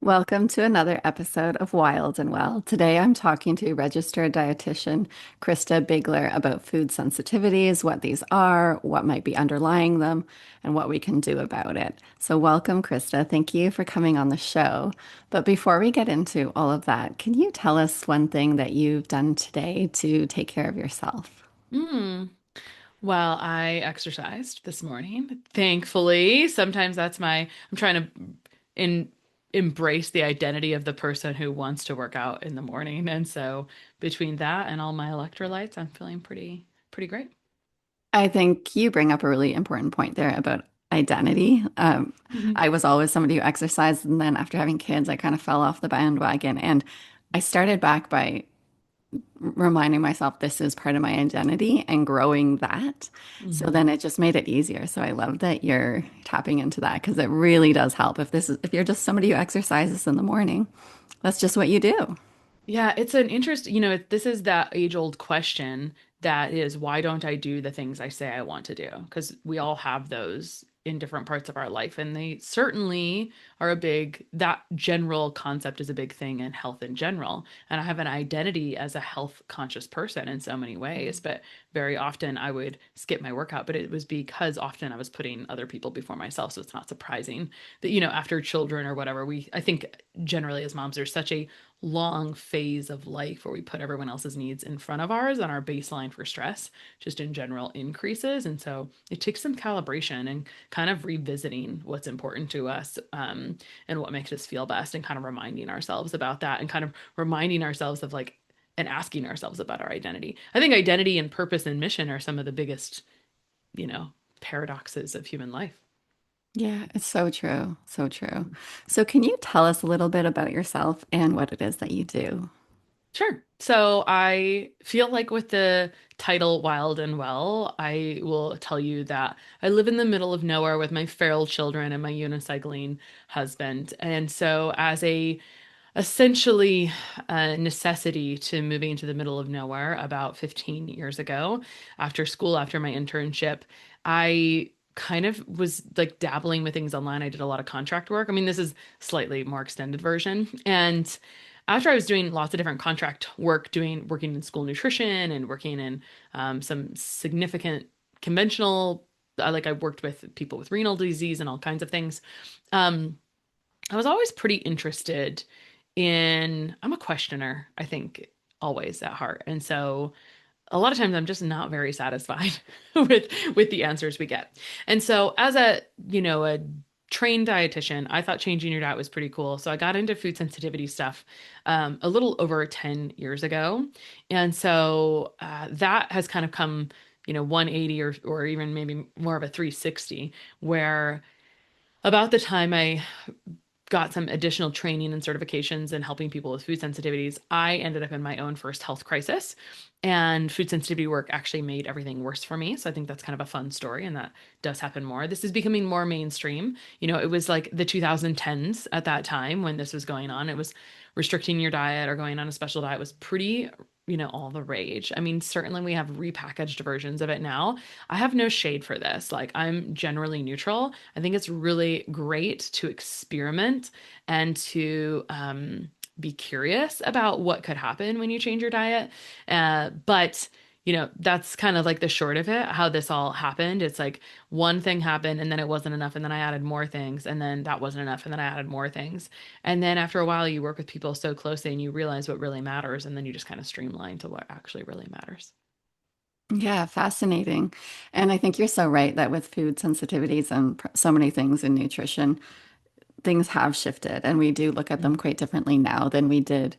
Welcome to another episode of Wild and Well. Today I'm talking to registered dietitian Christa Biegler about food sensitivities, what these are, what might be underlying them, and what we can do about it. So, welcome, Christa. Thank you for coming on the show. But before we get into all of that, can you tell us one thing that you've done today to take care of yourself? Mm. Well, I exercised this morning, thankfully. Sometimes I'm trying to in, embrace the identity of the person who wants to work out in the morning. And so between that and all my electrolytes, I'm feeling pretty great. I think you bring up a really important point there about identity. Mhm. I was always somebody who exercised, and then after having kids, I kind of fell off the bandwagon. And I started back by reminding myself this is part of my identity and growing that. So Mhm. then it just made it easier. So I love that you're tapping into that because it really does help. If you're just somebody who exercises in the morning, that's just what you do. Yeah, it's an interest, this is that age-old question that is, why don't I do the things I say I want to do? Because we all have those in different parts of our life, and they certainly are that general concept is a big thing in health in general. And I have an identity as a health conscious person in so many ways, but very often I would skip my workout, but it was because often I was putting other people before myself. So it's not surprising that, after children or whatever, I think generally as moms, there's such a long phase of life where we put everyone else's needs in front of ours and our baseline for stress just in general increases. And so it takes some calibration and kind of revisiting what's important to us, and what makes us feel best, and kind of reminding ourselves about that, and kind of reminding ourselves of like and asking ourselves about our identity. I think identity and purpose and mission are some of the biggest, you know paradoxes of human life. Yeah, it's so true. So true. So can you tell us a little bit about yourself and what it is that you do? Sure. So I feel like with the title Wild and Well, I will tell you that I live in the middle of nowhere with my feral children and my unicycling husband. And so as a essentially a necessity to moving into the middle of nowhere about 15 years ago, after school, after my internship, I kind of was like dabbling with things online. I did a lot of contract work. I mean, this is slightly more extended version. And after I was doing lots of different contract work, working in school nutrition and working in some significant conventional, like I worked with people with renal disease and all kinds of things. Um, I was always pretty interested I'm a questioner, I think, always at heart. And so a lot of times I'm just not very satisfied with the answers we get. And so as a trained dietitian, I thought changing your diet was pretty cool. So I got into food sensitivity stuff a little over 10 years ago. And so that has kind of come, 180 or even maybe more of a 360, where about the time I got some additional training and certifications in helping people with food sensitivities, I ended up in my own first health crisis. And food sensitivity work actually made everything worse for me. So I think that's kind of a fun story, and that does happen more. This is becoming more mainstream. It was like the 2010s at that time when this was going on. It was restricting your diet or going on a special diet was pretty, all the rage. I mean, certainly we have repackaged versions of it now. I have no shade for this. Like, I'm generally neutral. I think it's really great to experiment and to be curious about what could happen when you change your diet. But that's kind of like the short of it, how this all happened. It's like one thing happened and then it wasn't enough. And then I added more things. And then that wasn't enough. And then I added more things. And then after a while, you work with people so closely and you realize what really matters. And then you just kind of streamline to what actually really matters. Yeah, fascinating. And I think you're so right that with food sensitivities and so many things in nutrition, things have shifted and we do look at them quite differently now than we did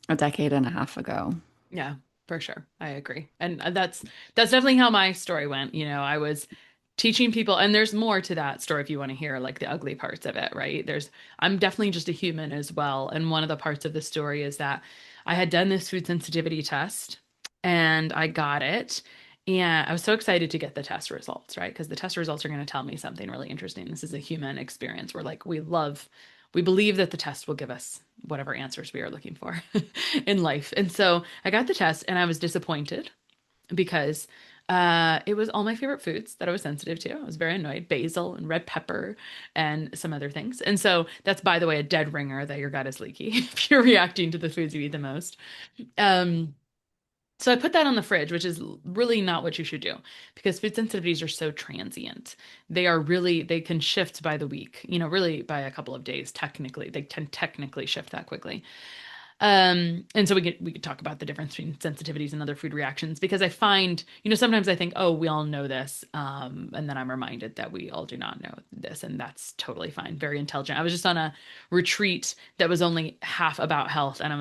a decade and a half ago. Yeah, for sure. I agree. And that's definitely how my story went. I was teaching people, and there's more to that story if you want to hear like the ugly parts of it, right? I'm definitely just a human as well. And one of the parts of the story is that I had done this food sensitivity test and I got it. And I was so excited to get the test results, right? Because the test results are going to tell me something really interesting. This is a human experience where like we believe that the test will give us whatever answers we are looking for in life. And so I got the test and I was disappointed because It was all my favorite foods that I was sensitive to. I was very annoyed. Basil and red pepper and some other things. And so that's, by the way, a dead ringer that your gut is leaky if you're reacting to the foods you eat the most. Um, so I put that on the fridge, which is really not what you should do because food sensitivities are so transient. They can shift by the week, really by a couple of days, technically. They can technically shift that quickly. And so we could talk about the difference between sensitivities and other food reactions because I find, sometimes I think, oh, we all know this. And then I'm reminded that we all do not know this, and that's totally fine. Very intelligent. I was just on a retreat that was only half about health, and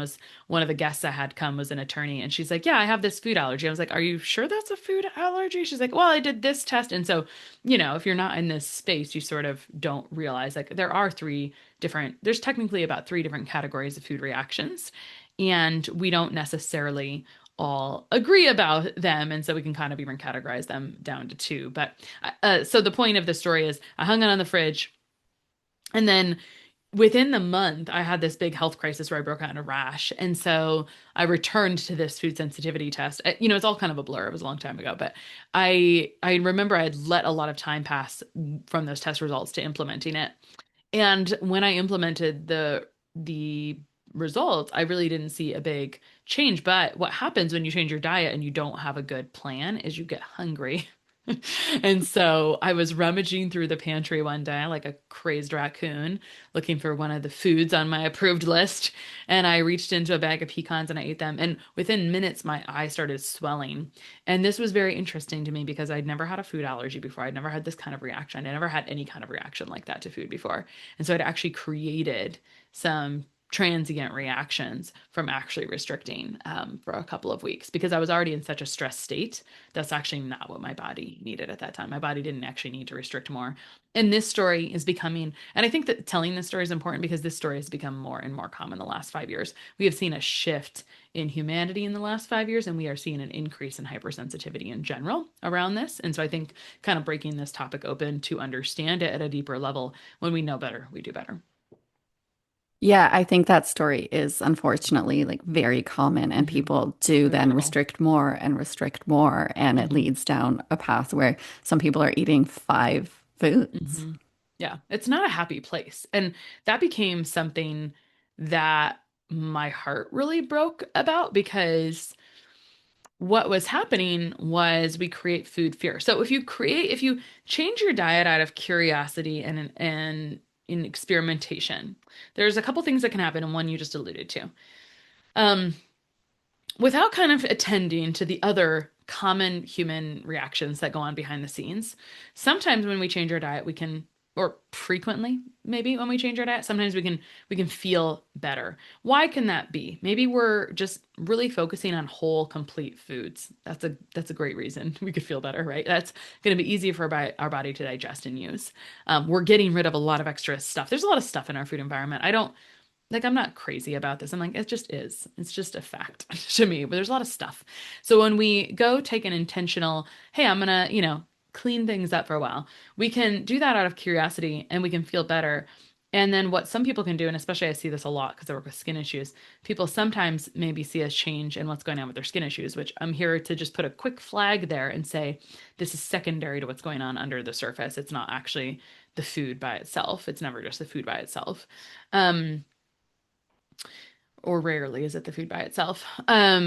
one of the guests I had come was an attorney, and she's like, "Yeah, I have this food allergy." I was like, "Are you sure that's a food allergy?" She's like, "Well, I did this test." And so, if you're not in this space, you sort of don't realize like there's technically about three different categories of food reactions, and we don't necessarily all agree about them. And so we can kind of even categorize them down to two. But so the point of the story is I hung it on the fridge. And then within the month, I had this big health crisis where I broke out in a rash. And so I returned to this food sensitivity test. It's all kind of a blur. It was a long time ago, but I remember I had let a lot of time pass from those test results to implementing it. And when I implemented the results, I really didn't see a big change. But what happens when you change your diet and you don't have a good plan is you get hungry. And so I was rummaging through the pantry one day like a crazed raccoon, looking for one of the foods on my approved list. And I reached into a bag of pecans and I ate them. And within minutes, my eye started swelling. And this was very interesting to me because I'd never had a food allergy before. I'd never had this kind of reaction. I never had any kind of reaction like that to food before. And so it actually created some transient reactions from actually restricting for a couple of weeks because I was already in such a stress state. That's actually not what my body needed at that time. My body didn't actually need to restrict more. And this story is becoming, and I think that telling this story is important because this story has become more and more common the last 5 years. We have seen a shift in humanity in the last 5 years, and we are seeing an increase in hypersensitivity in general around this. And so I think kind of breaking this topic open to understand it at a deeper level, when we know better, we do better. Yeah, I think that story is unfortunately like very common, and Hmm. people do Very then brutal. restrict more, and it Hmm. leads down a path where some people are eating five foods. Hmm. Yeah, it's not a happy place. And that became something that my heart really broke about because what was happening was we create food fear. So if you change your diet out of curiosity and in experimentation, there's a couple things that can happen, and one you just alluded to. Um, Without kind of attending to the other common human reactions that go on behind the scenes, sometimes when we change our diet, we can, or frequently, maybe when we change our diet, sometimes we can feel better. Why can that be? Maybe we're just really focusing on whole, complete foods. That's a great reason we could feel better, right? That's going to be easy for our body to digest and use. We're getting rid of a lot of extra stuff. There's a lot of stuff in our food environment. I don't like I'm not crazy about this. I'm like, it just is. It's just a fact to me. But there's a lot of stuff. So when we go take an intentional, hey, I'm gonna, clean things up for a while, we can do that out of curiosity and we can feel better. And then what some people can do, and especially I see this a lot because I work with skin issues, people sometimes maybe see a change in what's going on with their skin issues, which I'm here to just put a quick flag there and say this is secondary to what's going on under the surface. It's not actually the food by itself. It's never just the food by itself. Um, or rarely is it the food by itself.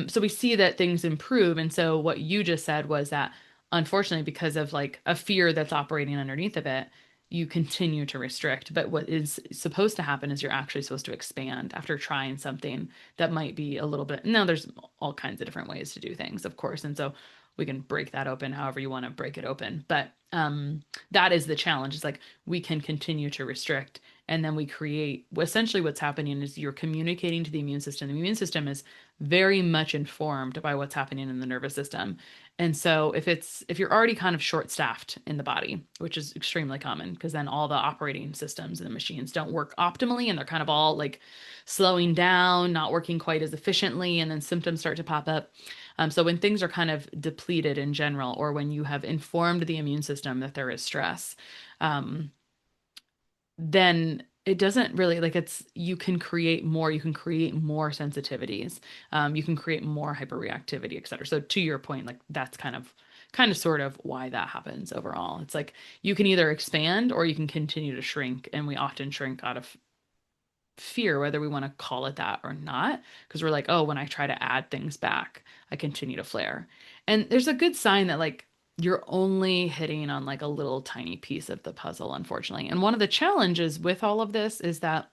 So we see that things improve. And so what you just said was that unfortunately, because of like a fear that's operating underneath of it, you continue to restrict. But what is supposed to happen is you're actually supposed to expand after trying something that might be a little bit. Now, there's all kinds of different ways to do things, of course. And so we can break that open however you want to break it open. But that is the challenge. It's like we can continue to restrict and then we create essentially what's happening is you're communicating to the immune system. The immune system is very much informed by what's happening in the nervous system. And so if you're already kind of short-staffed in the body, which is extremely common because then all the operating systems and the machines don't work optimally and they're kind of all like slowing down, not working quite as efficiently, and then symptoms start to pop up. So when things are kind of depleted in general, or when you have informed the immune system that there is stress, um, then it doesn't really like you can create more sensitivities, you can create more hyperreactivity, et cetera. So to your point, like that's kind of sort of why that happens overall. It's like you can either expand or you can continue to shrink, and we often shrink out of fear, whether we want to call it that or not, because we're like, oh, when I try to add things back, I continue to flare. And there's a good sign that like you're only hitting on like a little tiny piece of the puzzle, unfortunately. And one of the challenges with all of this is that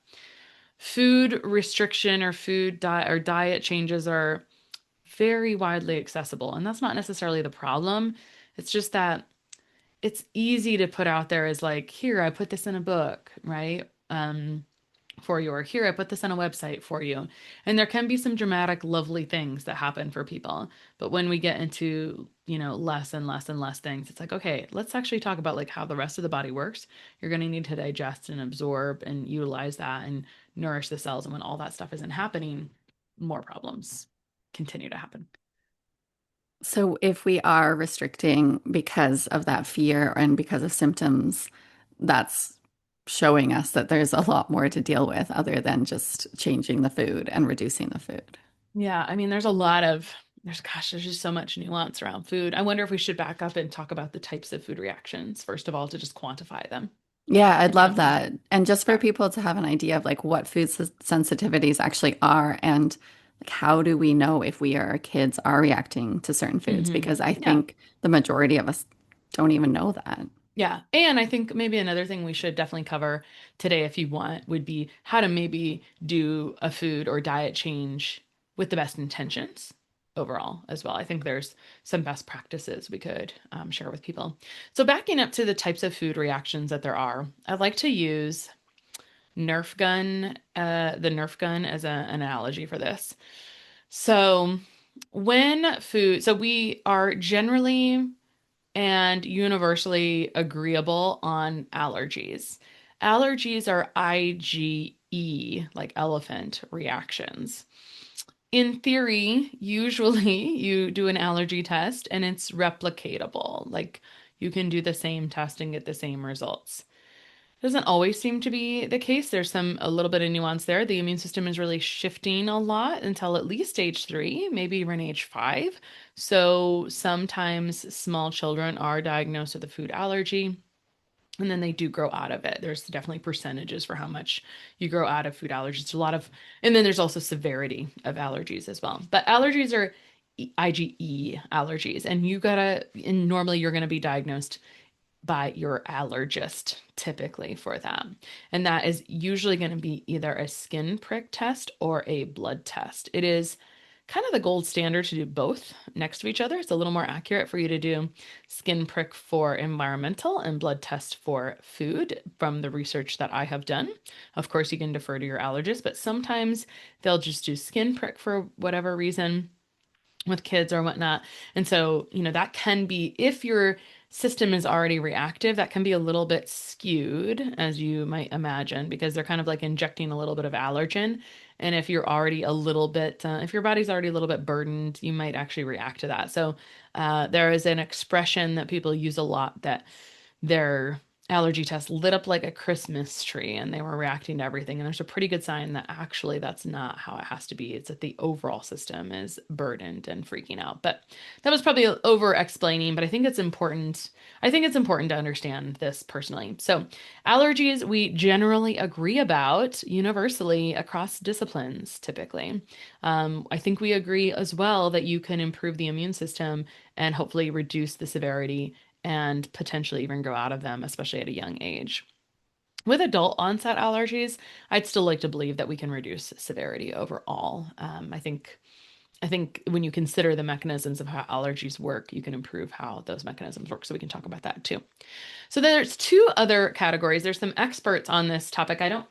food restriction or food diet or diet changes are very widely accessible. And that's not necessarily the problem. It's just that it's easy to put out there as like, here, I put this in a book, right? For you, or here, I put this on a website for you. And there can be some dramatic, lovely things that happen for people. But when we get into, less and less and less things, it's like, okay, let's actually talk about like how the rest of the body works. You're going to need to digest and absorb and utilize that and nourish the cells. And when all that stuff isn't happening, more problems continue to happen. So if we are restricting because of that fear and because of symptoms, that's showing us that there's a lot more to deal with other than just changing the food and reducing the food. Yeah, I mean, there's just so much nuance around food. I wonder if we should back up and talk about the types of food reactions, first of all, to just quantify them. Yeah, I'd If you love don't mind. that. And just for Yeah. people to have an idea of like what sensitivities actually are and like how do we know if we or our kids are reacting to certain foods? Because I Yeah. think the majority of us don't even know that. Yeah. And I think maybe another thing we should definitely cover today, if you want, would be how to maybe do a food or diet change with the best intentions overall as well. I think there's some best practices we could share with people. So, backing up to the types of food reactions that there are, I'd like to use the Nerf gun as an analogy for this. So, so we are generally and universally agreeable on allergies. Allergies are IgE, like elephant reactions. In theory, usually you do an allergy test and it's replicatable. Like you can do the same test and get the same results. Doesn't always seem to be the case. There's a little bit of nuance there. The immune system is really shifting a lot until at least age 3, maybe even age 5. So sometimes small children are diagnosed with a food allergy and then they do grow out of it. There's definitely percentages for how much you grow out of food allergies. It's a lot of, and then there's also severity of allergies as well. But allergies are IgE allergies, and normally you're gonna be diagnosed by your allergist typically for that. And that is usually going to be either a skin prick test or a blood test. It is kind of the gold standard to do both next to each other. It's a little more accurate for you to do skin prick for environmental and blood test for food from the research that I have done. Of course, you can defer to your allergist, but sometimes they'll just do skin prick for whatever reason with kids or whatnot. And so, that can be, if your system is already reactive, that can be a little bit skewed, as you might imagine, because they're kind of like injecting a little bit of allergen. And if you're already a little bit, if your body's already a little bit burdened, you might actually react to that. So, there is an expression that people use a lot that their allergy test lit up like a Christmas tree and they were reacting to everything. And there's a pretty good sign that actually that's not how it has to be. It's that the overall system is burdened and freaking out. But that was probably over explaining, but I think it's important. I think it's important to understand this personally. So, allergies we generally agree about universally across disciplines, typically. I think we agree as well that you can improve the immune system and hopefully reduce the severity and potentially even grow out of them, especially at a young age. With adult onset allergies, I'd still like to believe that we can reduce severity overall. I think when you consider the mechanisms of how allergies work, you can improve how those mechanisms work. So we can talk about that too. So there's two other categories. There's some experts on this topic. I don't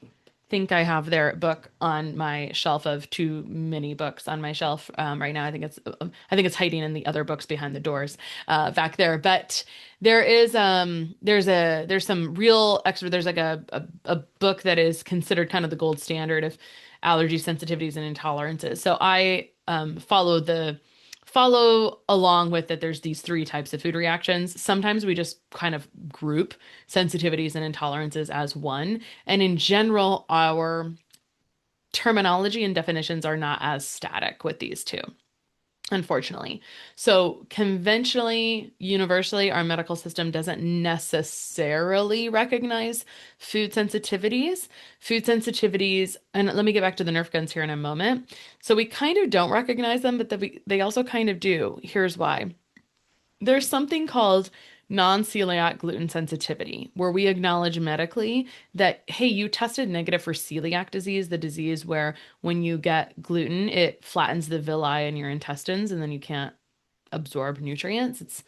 think I have their book on my shelf of too many books on my shelf right now. I think it's hiding in the other books behind the doors back there. But there's some real expert. There's like a book that is considered kind of the gold standard of allergy sensitivities and intolerances. So I follow along with that. There's these 3 types of food reactions. Sometimes we just kind of group sensitivities and intolerances as one. And in general, our terminology and definitions are not as static with these two. unfortunately. So, conventionally, universally, our medical system doesn't necessarily recognize food sensitivities. Food sensitivities, and let me get back to the Nerf guns here in a moment. So, we kind of don't recognize them, but they also kind of do. Here's why. There's something called non-celiac gluten sensitivity, where we acknowledge medically that, hey, you tested negative for celiac disease, the disease where when you get gluten, it flattens the villi in your intestines and then you can't absorb nutrients. It's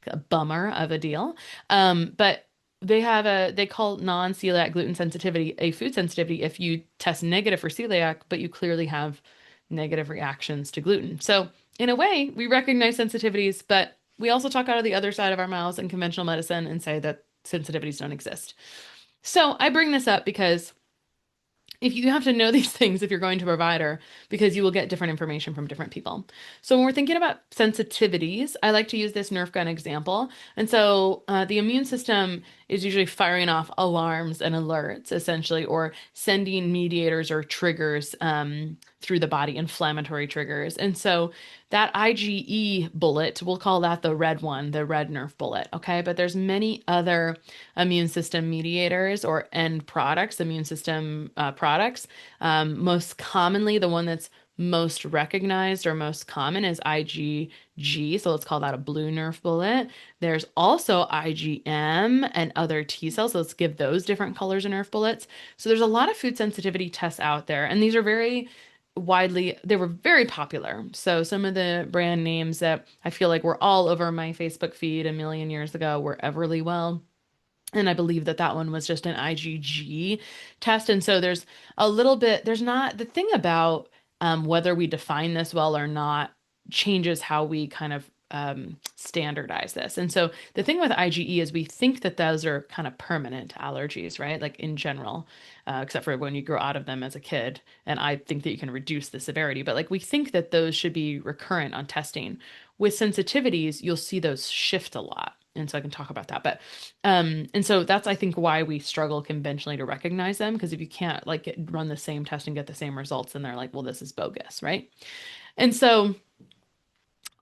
a bummer of a deal. But they call non-celiac gluten sensitivity a food sensitivity if you test negative for celiac, but you clearly have negative reactions to gluten. So, in a way, we recognize sensitivities, but we also talk out of the other side of our mouths in conventional medicine and say that sensitivities don't exist. So, I bring this up because if you have to know these things if you're going to a provider because you will get different information from different people. So when we're thinking about sensitivities, I like to use this Nerf gun example. And so the immune system is usually firing off alarms and alerts, essentially, or sending mediators or triggers through the body, inflammatory triggers. And so that IgE bullet, we'll call that the red one, the red Nerf bullet. Okay, but there's many other immune system mediators or end products, immune system products. Most commonly, the one that's most recognized or most common is IgG. So let's call that a blue Nerf bullet. There's also IgM and other T cells. So let's give those different colors of Nerf bullets. So there's a lot of food sensitivity tests out there, and these are they were very popular. So some of the brand names that I feel like were all over my Facebook feed a million years ago were Everlywell. And I believe that that one was just an IgG test. And so there's not the thing about whether we define this well or not changes how we kind of standardize this. And so the thing with IgE is we think that those are kind of permanent allergies, right? Like in general, except for when you grow out of them as a kid. And I think that you can reduce the severity, but like we think that those should be recurrent on testing. With sensitivities, you'll see those shift a lot. And so I can talk about that. But and so that's I think why we struggle conventionally to recognize them, because if you can't run the same test and get the same results, then they're like, well, this is bogus, right? And so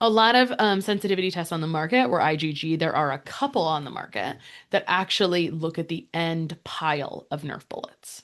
a lot of sensitivity tests on the market were IgG. There are a couple on the market that actually look at the end pile of Nerf bullets.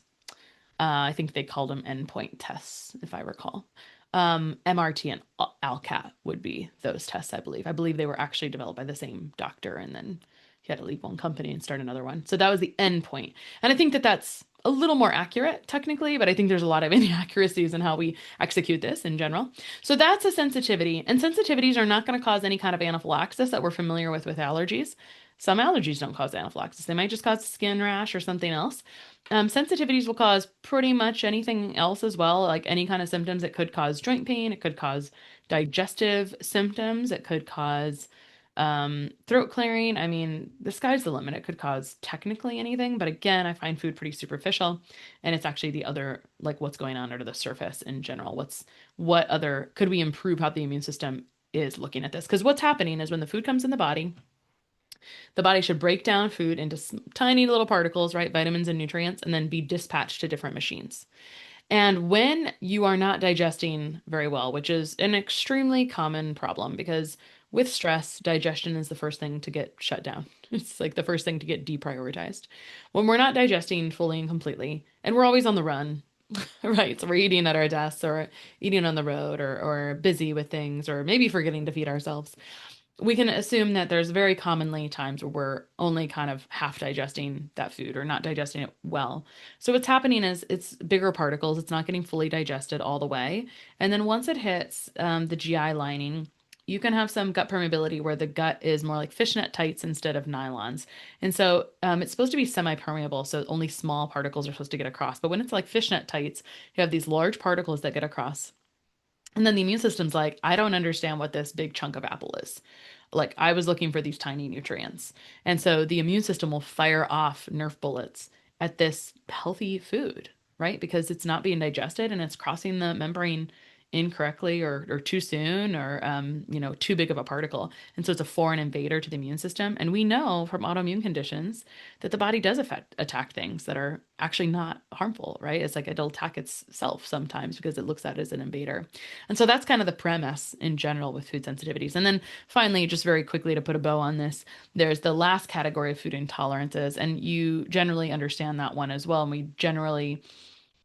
I think they called them endpoint tests, if I recall. MRT and ALCAT would be those tests, I believe. I believe they were actually developed by the same doctor, and then he had to leave one company and start another one. So that was the endpoint. And I think that that's a little more accurate technically, but I think there's a lot of inaccuracies in how we execute this in general. So that's a sensitivity. And sensitivities are not going to cause any kind of anaphylaxis that we're familiar with allergies. Some allergies don't cause anaphylaxis. They might just cause skin rash or something else. Sensitivities will cause pretty much anything else as well, like any kind of symptoms. It could cause joint pain. It could cause digestive symptoms. It could cause throat clearing. I mean, the sky's the limit. It could cause technically anything, but again, I find food pretty superficial, and it's actually the other, like what's going on under the surface in general. What other could we improve how the immune system is looking at this? Because what's happening is when the food comes in the body should break down food into tiny little particles, right? Vitamins and nutrients, and then be dispatched to different machines. And when you are not digesting very well, which is an extremely common problem because with stress, digestion is the first thing to get shut down. It's like the first thing to get deprioritized. When we're not digesting fully and completely, and we're always on the run, right? So we're eating at our desks or eating on the road or busy with things or maybe forgetting to feed ourselves, we can assume that there's very commonly times where we're only kind of half digesting that food or not digesting it well. So what's happening is it's bigger particles. It's not getting fully digested all the way. And then once it hits the GI lining, you can have some gut permeability where the gut is more like fishnet tights instead of nylons. And so it's supposed to be semi-permeable, so only small particles are supposed to get across. But when it's like fishnet tights, you have these large particles that get across. And then the immune system's like, I don't understand what this big chunk of apple is. Like, I was looking for these tiny nutrients. And so the immune system will fire off Nerf bullets at this healthy food, right? Because it's not being digested and it's crossing the membrane incorrectly or too soon or too big of a particle. And so it's a foreign invader to the immune system. And we know from autoimmune conditions that the body does attack things that are actually not harmful, right? It's like it'll attack itself sometimes because it looks at it as an invader. And so that's kind of the premise in general with food sensitivities. And then finally, just very quickly to put a bow on this, there's the last category of food intolerances, and you generally understand that one as well. And we generally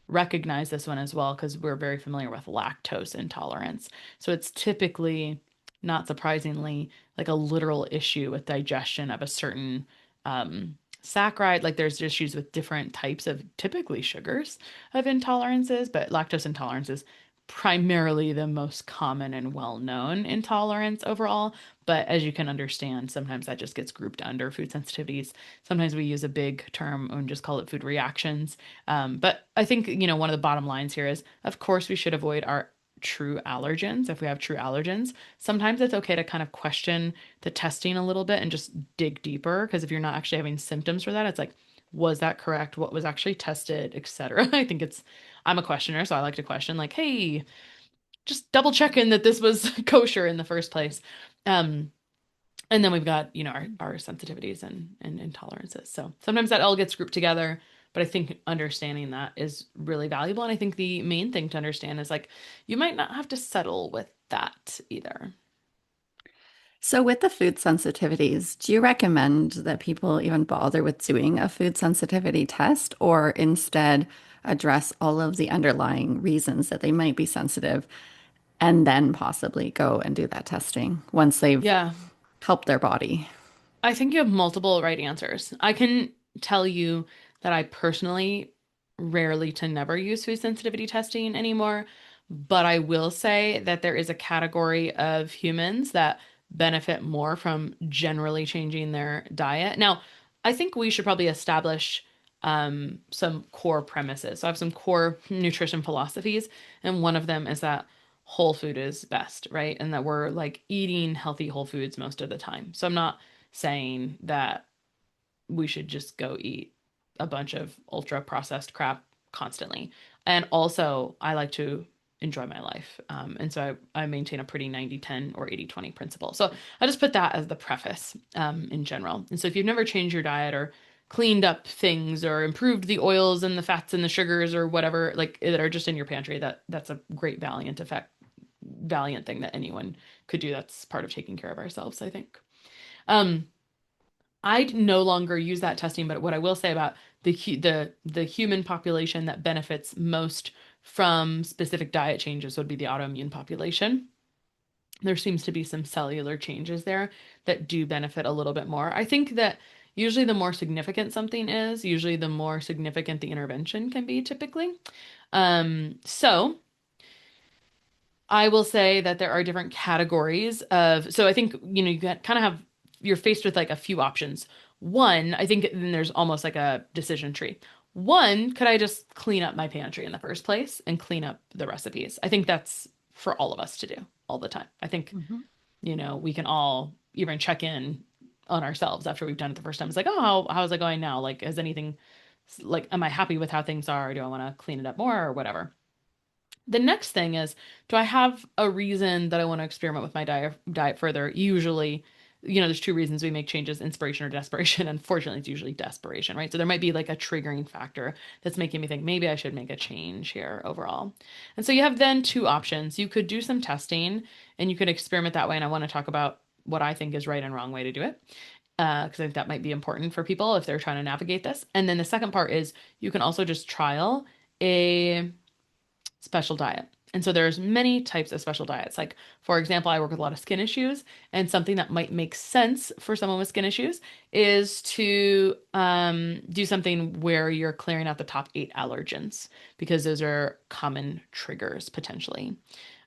recognize this one as well because we're very familiar with lactose intolerance. So it's typically, not surprisingly, like a literal issue with digestion of a certain saccharide. Like there's issues with different types of typically sugars of intolerances, but lactose intolerance is primarily the most common and well-known intolerance overall. But as you can understand, sometimes that just gets grouped under food sensitivities. Sometimes we use a big term and just call it food reactions. But I think, one of the bottom lines here is, of course, we should avoid our true allergens if we have true allergens. Sometimes it's okay to kind of question the testing a little bit and just dig deeper, because if you're not actually having symptoms for that, it's like, was that correct? What was actually tested, etc. I think I'm a questioner, so I like to question, like, hey, just double checking that this was kosher in the first place. Um, and then we've got, our sensitivities and intolerances. So sometimes that all gets grouped together, but I think understanding that is really valuable. And I think the main thing to understand is like, you might not have to settle with that either. So, with the food sensitivities, do you recommend that people even bother with doing a food sensitivity test or instead address all of the underlying reasons that they might be sensitive and then possibly go and do that testing once they've Yeah, helped their body? I think you have multiple right answers. I can tell you that I personally rarely to never use food sensitivity testing anymore, but I will say that there is a category of humans that benefit more from generally changing their diet. Now, I think we should probably establish some core premises. So I have some core nutrition philosophies, and one of them is that whole food is best, right? And that we're like eating healthy whole foods most of the time. So I'm not saying that we should just go eat a bunch of ultra processed crap constantly. And also, I like to enjoy my life. And so I maintain a pretty 90-10 or 80-20 principle. So I just put that as the preface in general. And so if you've never changed your diet or cleaned up things or improved the oils and the fats and the sugars or whatever, like that are just in your pantry, that's a great valiant thing that anyone could do. That's part of taking care of ourselves, I think. Um, I no longer use that testing, but what I will say about the human population that benefits most from specific diet changes would be the autoimmune population. There seems to be some cellular changes there that do benefit a little bit more. I think that usually the more significant something is, usually the more significant the intervention can be typically. So I will say that there are different categories of, so I think, you kind of have, you're faced with like a few options. One, I think then there's almost like a decision tree. One, could I just clean up my pantry in the first place and clean up the recipes? I think that's for all of us to do all the time. I think, Mhm. we can all even check in on ourselves after we've done it the first time. It's like, oh, how's it going now? Like, has anything, like, am I happy with how things are? Do I want to clean it up more or whatever? The next thing is, do I have a reason that I want to experiment with my diet further? Usually, there's two reasons we make changes, inspiration or desperation. Unfortunately, it's usually desperation, right? So there might be like a triggering factor that's making me think maybe I should make a change here overall. And so you have then two options. You could do some testing and you could experiment that way. And I want to talk about what I think is right and wrong way to do it. Because I think that might be important for people if they're trying to navigate this. And then the second part is you can also just trial a special diet. And so there's many types of special diets. Like, for example, I work with a lot of skin issues, and something that might make sense for someone with skin issues is to do something where you're clearing out the top 8 allergens because those are common triggers potentially.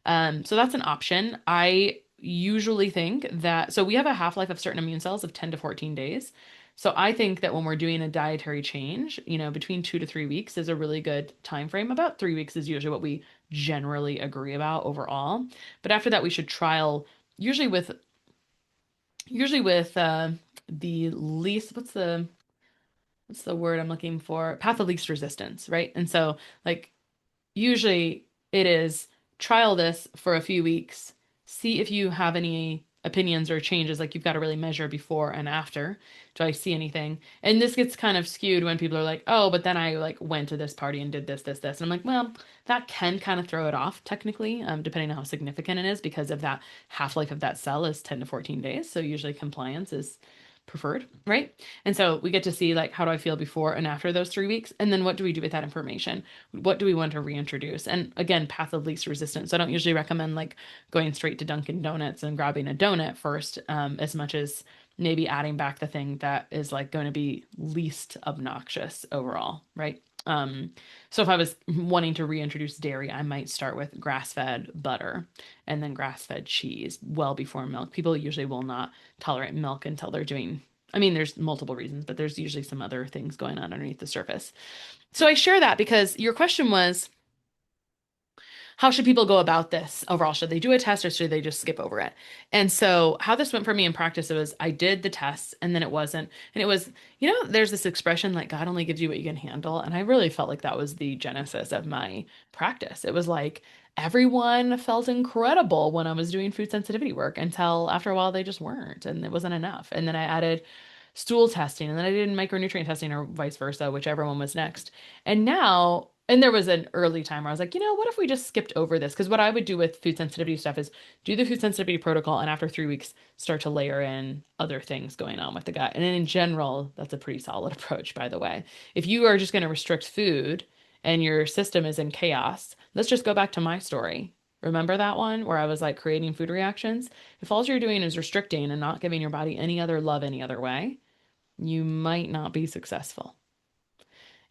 So that's an option. I usually think that, so we have a half-life of certain immune cells of 10 to 14 days. So I think that when we're doing a dietary change, between 2 to 3 weeks is a really good time frame. About 3 weeks is usually what we generally agree about overall. But after that, we should trial usually with the least, what's the word I'm looking for? Path of least resistance, right? And so like usually it is trial this for a few weeks, see if you have any opinions or changes. Like you've got to really measure before and after. Do I see anything? And this gets kind of skewed when people are like, oh, but then I like went to this party and did this, this, this. And I'm like, well, that can kind of throw it off technically, depending on how significant it is, because of that half-life of that cell is 10 to 14 days. So usually compliance is preferred, right? And so we get to see like how do I feel before and after those 3 weeks, and then what do we do with that information? What do we want to reintroduce? And again, path of least resistance. So I don't usually recommend like going straight to Dunkin' Donuts and grabbing a donut first, as much as maybe adding back the thing that is like going to be least obnoxious overall, right? So if I was wanting to reintroduce dairy, I might start with grass-fed butter and then grass-fed cheese well before milk. People usually will not tolerate milk until they're doing, I mean, there's multiple reasons, but there's usually some other things going on underneath the surface. So I share that because your question was, how should people go about this overall? Should they do a test or should they just skip over it? And so, how this went for me in practice, it was I did the tests and then it wasn't. And it was, there's this expression like God only gives you what you can handle. And I really felt like that was the genesis of my practice. It was like everyone felt incredible when I was doing food sensitivity work until after a while they just weren't and it wasn't enough. And then I added stool testing and then I did micronutrient testing or vice versa, whichever one was next. And now, and there was an early time where I was like, what if we just skipped over this? Because what I would do with food sensitivity stuff is do the food sensitivity protocol and after 3 weeks start to layer in other things going on with the gut. And in general, that's a pretty solid approach, by the way. If you are just going to restrict food and your system is in chaos, let's just go back to my story. Remember that one where I was like creating food reactions? If all you're doing is restricting and not giving your body any other love any other way, you might not be successful.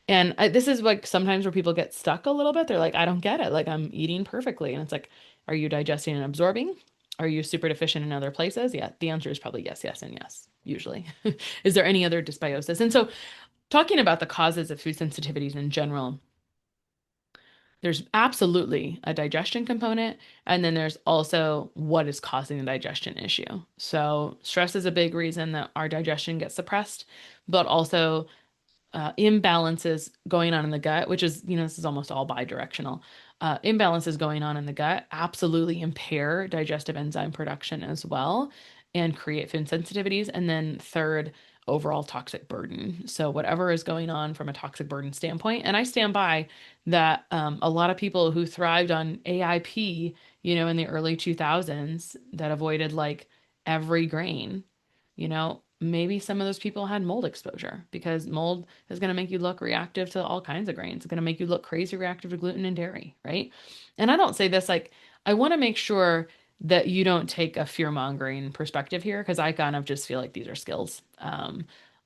And this is like sometimes where people get stuck a little bit. They're like, I don't get it. Like, I'm eating perfectly. And it's like, are you digesting and absorbing? Are you super deficient in other places? Yeah, the answer is probably yes, yes, and yes, usually. Is there any other dysbiosis? And so, talking about the causes of food sensitivities in general, there's absolutely a digestion component, and then there's also what is causing the digestion issue. So, stress is a big reason that our digestion gets suppressed, but also imbalances going on in the gut, which is, this is almost all bidirectional. Imbalances going on in the gut absolutely impair digestive enzyme production as well and create food sensitivities. And then third, overall toxic burden. So whatever is going on from a toxic burden standpoint, and I stand by that. A lot of people who thrived on AIP, in the early 2000s that avoided like every grain, maybe some of those people had mold exposure because mold is going to make you look reactive to all kinds of grains. It's going to make you look crazy reactive to gluten and dairy, right? And I don't say this like, I want to make sure that you don't take a fear-mongering perspective here because I kind of just feel like these are skills.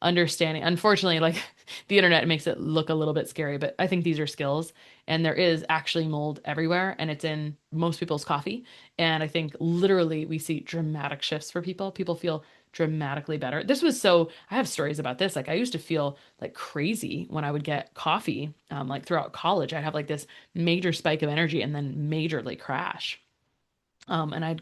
Understanding, unfortunately, like the internet makes it look a little bit scary, but I think these are skills and there is actually mold everywhere and it's in most people's coffee. And I think literally we see dramatic shifts for people. People feel dramatically better. I have stories about this. Like I used to feel like crazy when I would get coffee, like throughout college. I'd have like this major spike of energy and then majorly crash. And I'd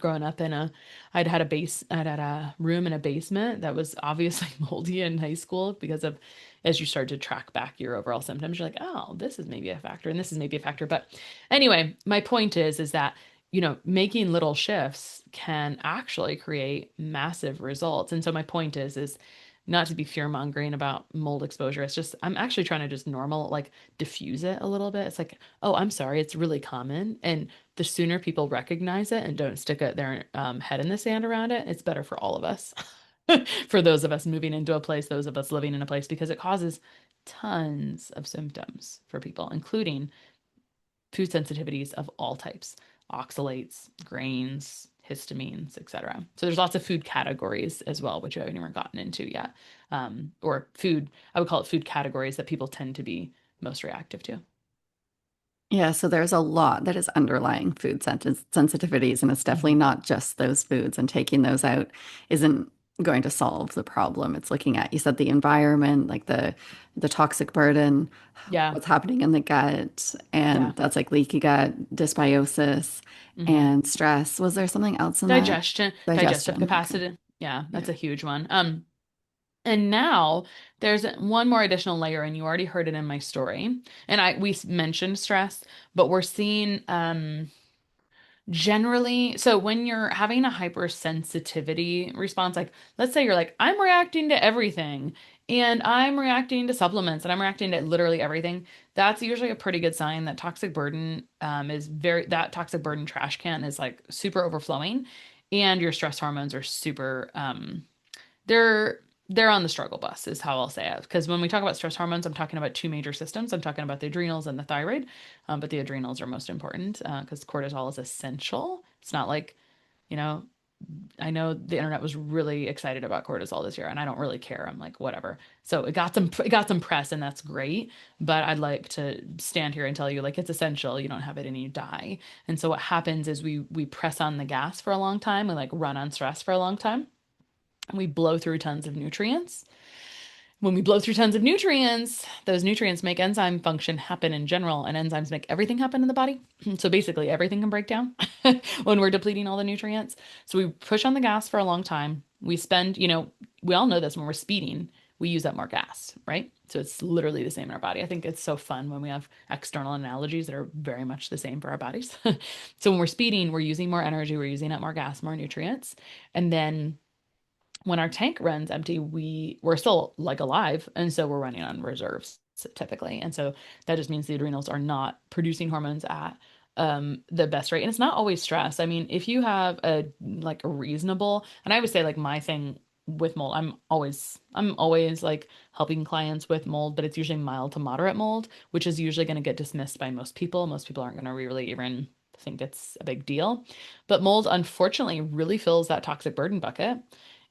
had a room in a basement that was obviously moldy in high school because of, as you start to track back your overall symptoms, you're like, oh, this is maybe a factor and this is maybe a factor. But anyway, my point is that, making little shifts can actually create massive results. And so my point is not to be fear mongering about mold exposure. It's just, I'm actually trying to just like diffuse it a little bit. It's like, oh, I'm sorry. It's really common. And the sooner people recognize it and don't stick their head in the sand around it, it's better for all of us. For those of us moving into a place, those of us living in a place, because it causes tons of symptoms for people, including food sensitivities of all types, oxalates, grains, histamines, etc. So there's lots of food categories as well, which I haven't even gotten into yet. Or food, I would call it food categories that people tend to be most reactive to. Yeah, so there's a lot that is underlying food sensitivities, and it's definitely Mhm. not just those foods, and taking those out isn't going to solve the problem. It's looking at, you said the environment, like the toxic burden, Yeah, what's happening in the gut, yeah. and that's like leaky gut, dysbiosis, Hmm. and stress. Was there something else in that? Digestive Digestion. Okay. capacity. Yeah, Yeah. that's a huge one. And now there's one more additional layer, and you already heard it in my story. And we mentioned stress, but we're seeing Generally, so when you're having a hypersensitivity response, like let's say you're like, I'm reacting to everything and I'm reacting to supplements and I'm reacting to literally everything, that's usually a pretty good sign that toxic burden that toxic burden trash can is like super overflowing and your stress hormones are super they're they're on the struggle bus is how I'll say it. Because when we talk about stress hormones, I'm talking about two major systems. I'm talking about the adrenals and the thyroid, but the adrenals are most important because cortisol is essential. It's not like, you know, I know the internet was really excited about cortisol this year, and I don't really care. I'm like, whatever. So it got some press, and that's great. But I'd like to stand here and tell you, like, it's essential. You don't have it, and you die. And so what happens is we press on the gas for a long time, we like run on stress for a long time, and we blow through tons of nutrients. When we blow through tons of nutrients, those nutrients make enzyme function happen in general, and enzymes make everything happen in the body. So basically, everything can break down when we're depleting all the nutrients. So we push on the gas for a long time. We all know this when we're speeding, we use up more gas, right? So it's literally the same in our body. I think it's so fun when we have external analogies that are very much the same for our bodies. So when we're speeding, we're using more energy, we're using up more gas, more nutrients. And then when our tank runs empty, we're still like alive, and so we're running on reserves typically. And so that just means the adrenals are not producing hormones at the best rate. And it's not always stress. I mean, if you have a reasonable, and I would say like my thing with mold, I'm always like helping clients with mold, but it's usually mild to moderate mold, which is usually going to get dismissed by most people. Most people aren't going to really even think it's a big deal. But mold, unfortunately, really fills that toxic burden bucket.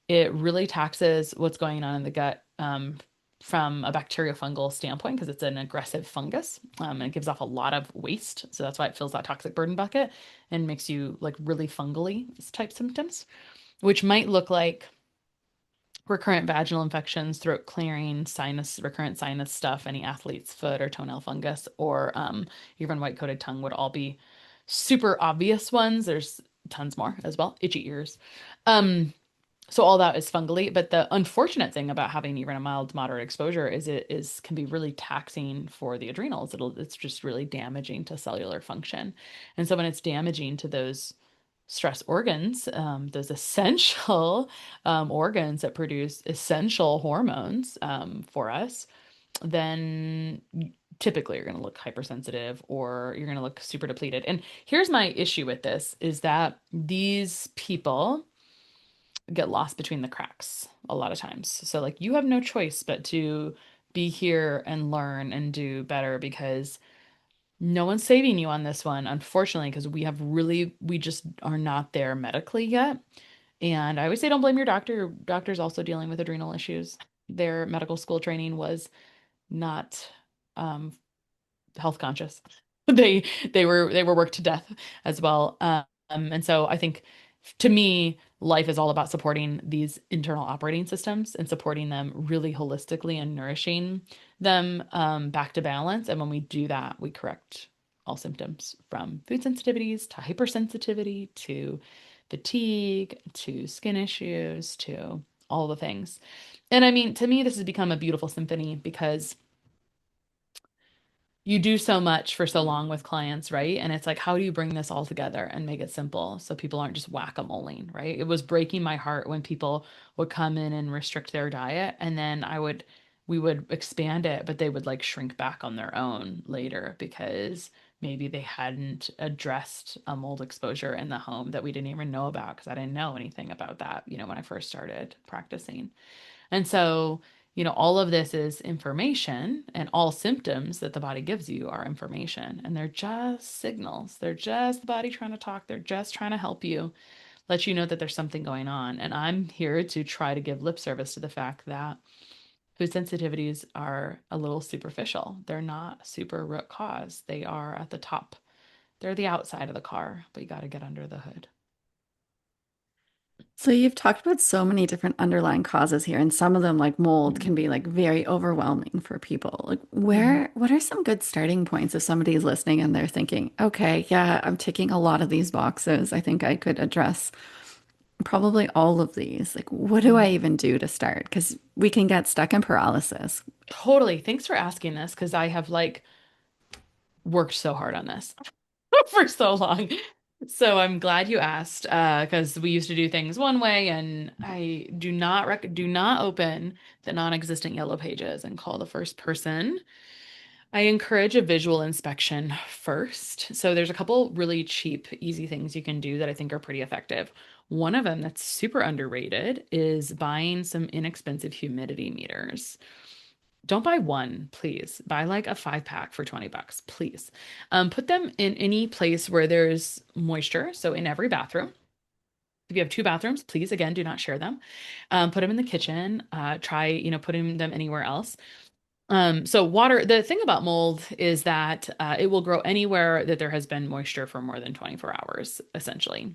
It really taxes what's going on in the gut from a bacteriofungal standpoint because it's an aggressive fungus and it gives off a lot of waste. So that's why it fills that toxic burden bucket and makes you like really fungally type symptoms, which might look like recurrent vaginal infections, throat clearing, recurrent sinus stuff, any athlete's foot or toenail fungus, or even white-coated tongue would all be super obvious ones. There's tons more as well, itchy ears. Um, so all that is fungally, but the unfortunate thing about having even a mild to moderate exposure is it is can be really taxing for the adrenals. It's just really damaging to cellular function. And so when it's damaging to those stress organs, those essential organs that produce essential hormones for us, then typically you're going to look hypersensitive or you're going to look super depleted. And here's my issue with this is that these people get lost between the cracks a lot of times. So like you have no choice but to be here and learn and do better because no one's saving you on this one, unfortunately, because we just are not there medically yet. And I always say don't blame your doctor. Your doctor's also dealing with adrenal issues. Their medical school training was not um, health conscious. They they were worked to death as well. And so I think to me, life is all about supporting these internal operating systems and supporting them really holistically and nourishing them back to balance. And when we do that, we correct all symptoms from food sensitivities to hypersensitivity to fatigue to skin issues to all the things. And I mean, to me, this has become a beautiful symphony because you do so much for so long with clients, right? And it's like, how do you bring this all together and make it simple so people aren't just whack-a-moling, right? It was breaking my heart when people would come in and restrict their diet, and then we would expand it, but they would like shrink back on their own later because maybe they hadn't addressed a mold exposure in the home that we didn't even know about because I didn't know anything about that, when I first started practicing. And so, all of this is information, and all symptoms that the body gives you are information, and they're just signals. They're just the body trying to talk. They're just trying to help you, let you know that there's something going on. And I'm here to try to give lip service to the fact that food sensitivities are a little superficial. They're not super root cause. They are at the top. They're the outside of the car, but you got to get under the hood. So you've talked about so many different underlying causes here, and some of them, like mold, Mhm. can be like very overwhelming for people. Like, Mhm. what are some good starting points if somebody is listening and they're thinking, okay, yeah, I'm ticking a lot of these boxes. I think I could address probably all of these. Like, what do I Mhm. even do to start? Because we can get stuck in paralysis. Totally. Thanks for asking this because I have like worked so hard on this for so long. So I'm glad you asked, because we used to do things one way, and I do not open the non-existent yellow pages and call the first person. I encourage a visual inspection first. So there's a couple really cheap, easy things you can do that I think are pretty effective. One of them that's super underrated is buying some inexpensive humidity meters. Don't buy one, please. Buy like a 5 pack for 20 bucks, please. Put them in any place where there's moisture. So in every bathroom. If you have two bathrooms, please, again, do not share them. Put them in the kitchen. Try, putting them anywhere else. So water, the thing about mold is that it will grow anywhere that there has been moisture for more than 24 hours, essentially.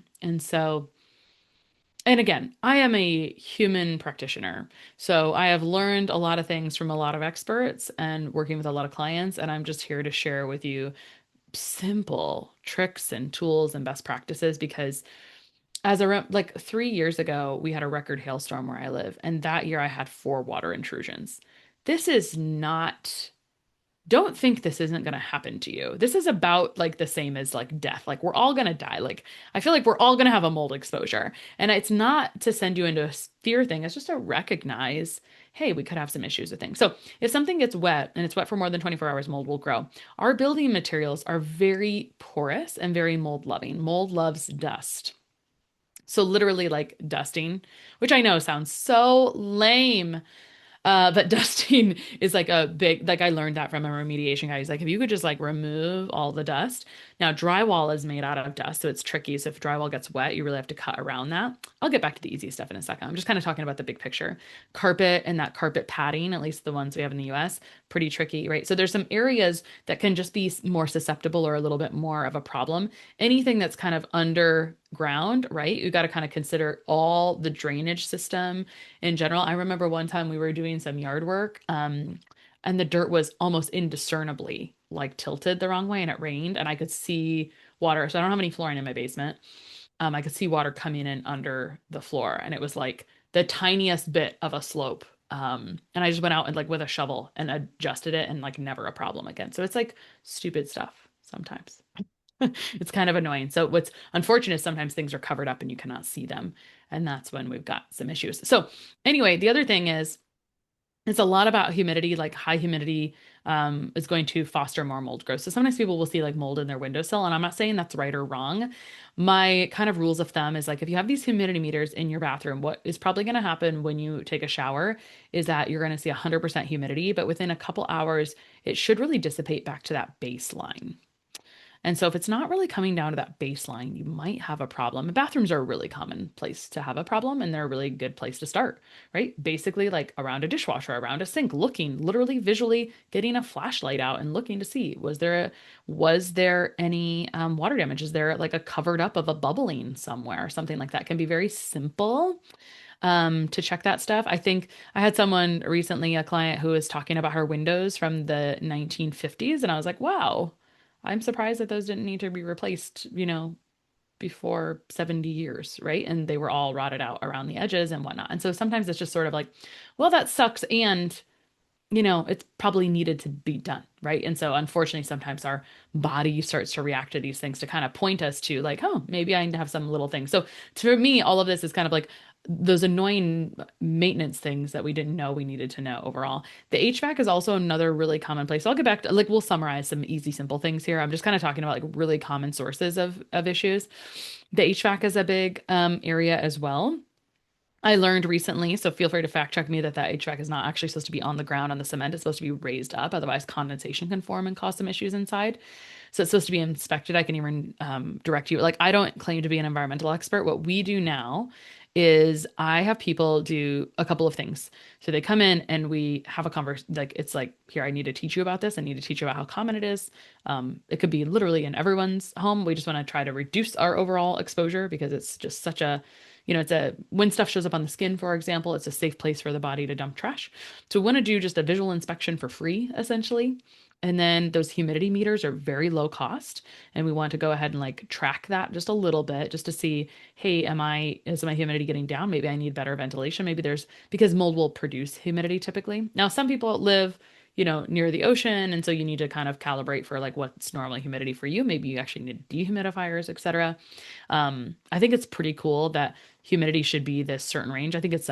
And again, I am a human practitioner. So I have learned a lot of things from a lot of experts and working with a lot of clients. And I'm just here to share with you simple tricks and tools and best practices because like 3 years ago, we had a record hailstorm where I live. And that year I had 4 water intrusions. This is not don't think this isn't going to happen to you. This is about like the same as like death. Like we're all going to die. Like I feel like we're all going to have a mold exposure. And it's not to send you into a fear thing. It's just to recognize, hey, we could have some issues with things. So if something gets wet and it's wet for more than 24 hours, mold will grow. Our building materials are very porous and very mold loving. Mold loves dust. So literally like dusting, which I know sounds so lame. But dusting is like a big, like I learned that from a remediation guy. He's like, if you could just like remove all the dust. Now, drywall is made out of dust, so it's tricky. So if drywall gets wet, you really have to cut around that. I'll get back to the easy stuff in a second. I'm just kind of talking about the big picture. Carpet and that carpet padding, at least the ones we have in the US, pretty tricky, right? So there's some areas that can just be more susceptible or a little bit more of a problem. Anything that's kind of underground, right? You got to kind of consider all the drainage system in general. I remember one time we were doing some yard work, and the dirt was almost indiscernibly like tilted the wrong way, and it rained, and I could see water. So I don't have any flooring in my basement. I could see water coming in under the floor, and it was like the tiniest bit of a slope. And I just went out and like with a shovel and adjusted it, and like never a problem again. So it's like stupid stuff sometimes. It's kind of annoying. So what's unfortunate is sometimes things are covered up and you cannot see them. And that's when we've got some issues. So anyway, the other thing is it's a lot about humidity, like high humidity is going to foster more mold growth. So sometimes people will see like mold in their windowsill, and I'm not saying that's right or wrong. My kind of rules of thumb is like if you have these humidity meters in your bathroom, what is probably going to happen when you take a shower is that you're going to see 100% humidity, but within a couple hours, it should really dissipate back to that baseline. And so if it's not really coming down to that baseline, you might have a problem. And bathrooms are a really common place to have a problem, and they're a really good place to start, right? Basically, like around a dishwasher, around a sink, looking, literally visually getting a flashlight out and looking to see was there any water damage? Is there like a covered up of a bubbling somewhere? Something like that can be very simple to check that stuff. I think I had someone recently, a client who was talking about her windows from the 1950s, and I was like, wow. I'm surprised that those didn't need to be replaced, before 70 years, right? And they were all rotted out around the edges and whatnot. And so sometimes it's just sort of like, well, that sucks. And, it's probably needed to be done, right? And so unfortunately, sometimes our body starts to react to these things to kind of point us to like, oh, maybe I need to have some little thing. So for me, all of this is kind of like those annoying maintenance things that we didn't know we needed to know overall. The HVAC is also another really common place. So I'll get back to like we'll summarize some easy, simple things here. I'm just kind of talking about like really common sources of issues. The HVAC is a big area as well. I learned recently, so feel free to fact check me that HVAC is not actually supposed to be on the ground on the cement. It's supposed to be raised up. Otherwise, condensation can form and cause some issues inside. So it's supposed to be inspected. I can even direct you. Like, I don't claim to be an environmental expert. What we do now is I have people do a couple of things. So they come in and we have a conversation. Like, it's like, here, I need to teach you about this. I need to teach you about how common it is. It could be literally in everyone's home. We just want to try to reduce our overall exposure because it's just such a when stuff shows up on the skin, for example, it's a safe place for the body to dump trash. So we want to do just a visual inspection for free, essentially. And then those humidity meters are very low cost. And we want to go ahead and like track that just a little bit just to see, hey, is my humidity getting down? Maybe I need better ventilation. Because mold will produce humidity typically. Now, some people live, near the ocean. And so you need to kind of calibrate for like what's normal humidity for you. Maybe you actually need dehumidifiers, etc. I think it's pretty cool that humidity should be this certain range. I think it's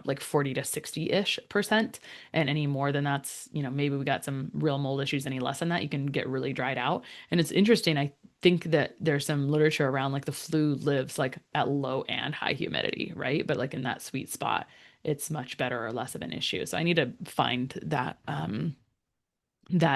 like 40 to 60-ish%. And any more than that's, maybe we got some real mold issues. Any less than that, you can get really dried out. And it's interesting. I think that there's some literature around like the flu lives like at low and high humidity, right? But like in that sweet spot, it's much better or less of an issue. So I need to find that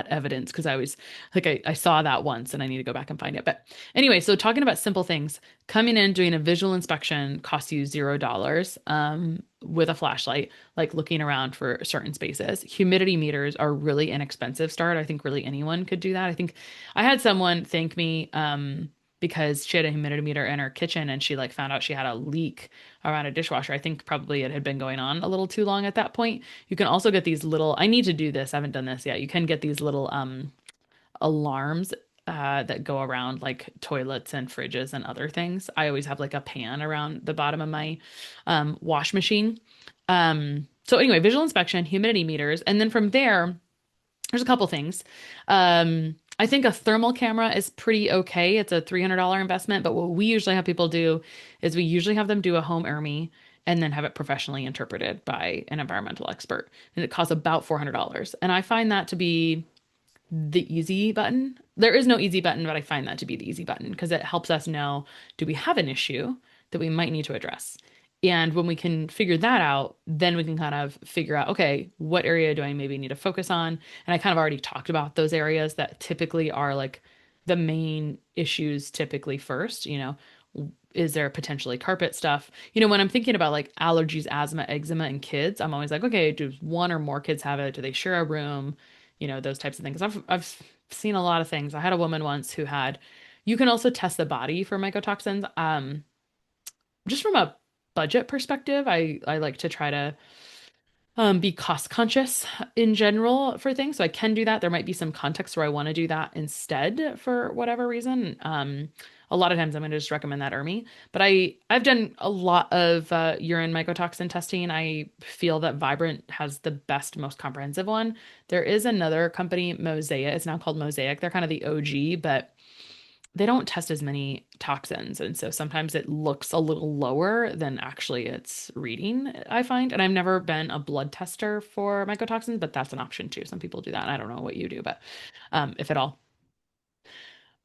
evidence because I always like I saw that once and I need to go back and find it. But anyway, so talking about simple things, coming in doing a visual inspection costs you $0 with a flashlight, like looking around for certain spaces. Humidity meters are really inexpensive start. I think really anyone could do that. I think I had someone thank me because she had a humidity meter in her kitchen and she like found out she had a leak around a dishwasher. I think probably it had been going on a little too long at that point. You can also get these little, I need to do this. I haven't done this yet. You can get these little alarms that go around like toilets and fridges and other things. I always have like a pan around the bottom of my wash machine. So anyway, visual inspection, humidity meters, and then from there, there's a couple things. I think a thermal camera is pretty okay. It's a $300 investment, but what we usually have people do is we usually have them do a home ERMI and then have it professionally interpreted by an environmental expert. And it costs about $400. And I find that to be the easy button. There is no easy button, but I find that to be the easy button because it helps us know, do we have an issue that we might need to address? And when we can figure that out, then we can kind of figure out, okay, what area do I maybe need to focus on? And I kind of already talked about those areas that typically are like the main issues typically first, is there potentially carpet stuff? When I'm thinking about like allergies, asthma, eczema in kids, I'm always like, okay, do one or more kids have it? Do they share a room? Those types of things. I've seen a lot of things. I had a woman once who had, you can also test the body for mycotoxins. Just from a budget perspective, I like to try to be cost conscious in general for things. So I can do that. There might be some context where I want to do that instead for whatever reason. A lot of times I'm going to just recommend that ERMI. But I've done a lot of urine mycotoxin testing. I feel that Vibrant has the best, most comprehensive one. There is another company, Mosaic. It's now called Mosaic. They're kind of the OG, but they don't test as many toxins. And so sometimes it looks a little lower than actually it's reading, I find. And I've never been a blood tester for mycotoxins, but that's an option too. Some people do that. I don't know what you do, but if at all.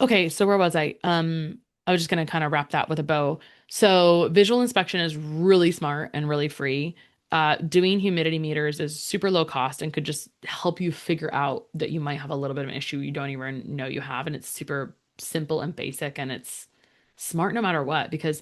Okay, so where was I? I was just going to kind of wrap that with a bow. So visual inspection is really smart and really free. Doing humidity meters is super low cost and could just help you figure out that you might have a little bit of an issue you don't even know you have. And it's super simple and basic and it's smart no matter what because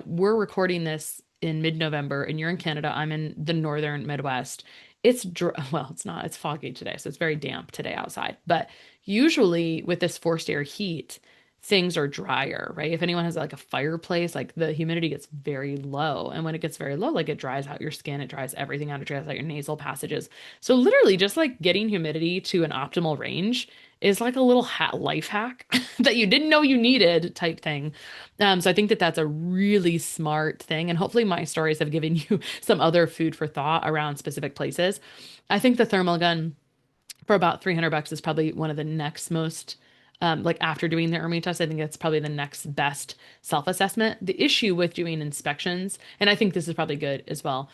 we're recording this in mid-November and you're in Canada, I'm in the northern Midwest. Well, it's not, it's foggy today, so it's very damp today outside, but usually with this forced air heat things are drier, right? If anyone has like a fireplace, like the humidity gets very low. And when it gets very low, like it dries out your skin, it dries everything out, it dries out your nasal passages. So literally just like getting humidity to an optimal range is like a little life hack that you didn't know you needed type thing. So I think that that's a really smart thing. And hopefully my stories have given you some other food for thought around specific places. I think the thermal gun for about $300 is probably one of the next most like after doing the ERMI test, I think that's probably the next best self-assessment. The issue with doing inspections, and I think this is probably good as well,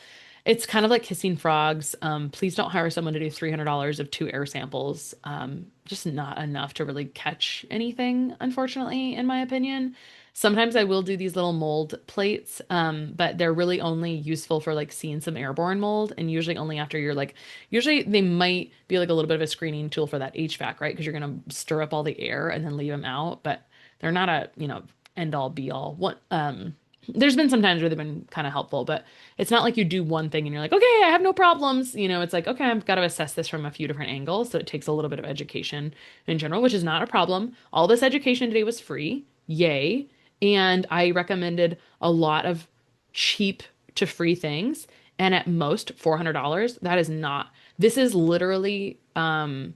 it's kind of like kissing frogs. Please don't hire someone to do $300 of 2 air samples. Just not enough to really catch anything, unfortunately, in my opinion. Sometimes I will do these little mold plates, but they're really only useful for like seeing some airborne mold, and usually only after you're like, usually they might be like a little bit of a screening tool for that HVAC, right? Because you're gonna stir up all the air and then leave them out, but they're not a, end all be all. What there's been some times where they've been kind of helpful, but it's not like you do one thing and you're like, okay, I have no problems. It's like, okay, I've got to assess this from a few different angles. So it takes a little bit of education in general, which is not a problem. All this education today was free. Yay. And I recommended a lot of cheap to free things. And at most $400. That is not, this is literally some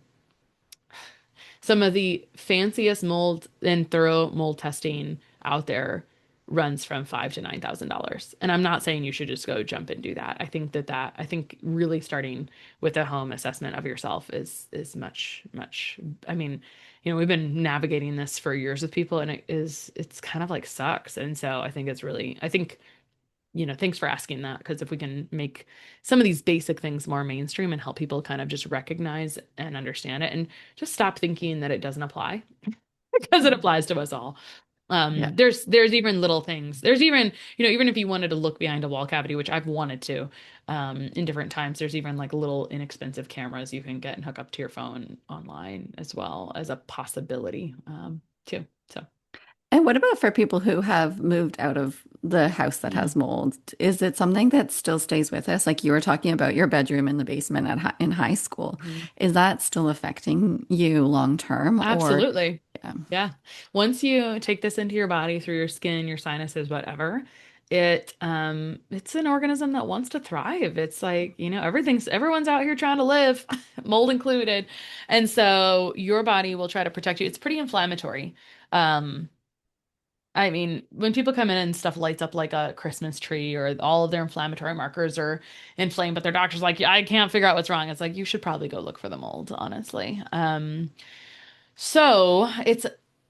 of the fanciest mold and thorough mold testing out there. runs from five to $9,000. And I'm not saying you should just go jump and do that. I think really starting with a home assessment of yourself is much. I mean, we've been navigating this for years with people, and it's kind of like sucks. And so I think thanks for asking that, because if we can make some of these basic things more mainstream and help people kind of just recognize and understand it and just stop thinking that it doesn't apply, because it applies to us all. Yeah. There's even little things. There's even, even if you wanted to look behind a wall cavity, which I've wanted to, in different times, there's even like little inexpensive cameras you can get and hook up to your phone online as well as a possibility, too. So. And what about for people who have moved out of the house that Mm. has mold? Is it something that still stays with us? Like you were talking about your bedroom in the basement in high school. Mhm. Is that still affecting you long term or Absolutely. yeah. Yeah. Once you take this into your body through your skin, your sinuses, whatever, it's an organism that wants to thrive. It's like, everyone's out here trying to live, mold included. And so your body will try to protect you. It's pretty inflammatory. Um, I mean, when people come in and stuff lights up like a Christmas tree, or all of their inflammatory markers are inflamed, but their doctor's like, I can't figure out what's wrong. It's like, you should probably go look for the mold, honestly. So it's,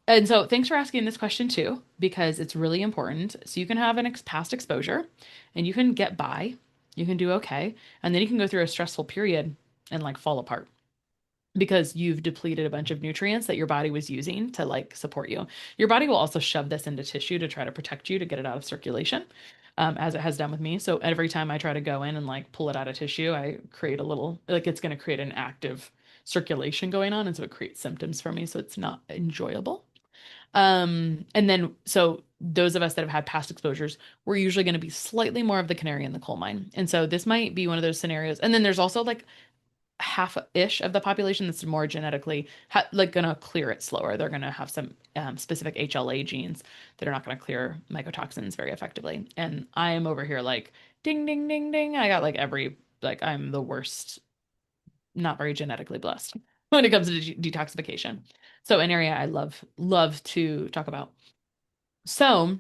and so thanks for asking this question too, because it's really important. So you can have an ex past exposure and you can get by, you can do okay, and then you can go through a stressful period and like fall apart because you've depleted a bunch of nutrients that your body was using to like support you. Your body will also shove this into tissue to try to protect you, to get it out of circulation, as it has done with me. So every time I try to go in and like pull it out of tissue, I create a little, like it's going to create an active circulation going on. And so it creates symptoms for me. So it's not enjoyable. And then, so those of us that have had past exposures, we're usually going to be slightly more of the canary in the coal mine. And so this might be one of those scenarios. And then there's also like half-ish of the population that's more genetically like gonna clear it slower. They're gonna have some specific HLA genes that are not gonna clear mycotoxins very effectively. And I am over here like ding ding ding ding. I got like I'm the worst, not very genetically blessed when it comes to detoxification. So an area I love to talk about. So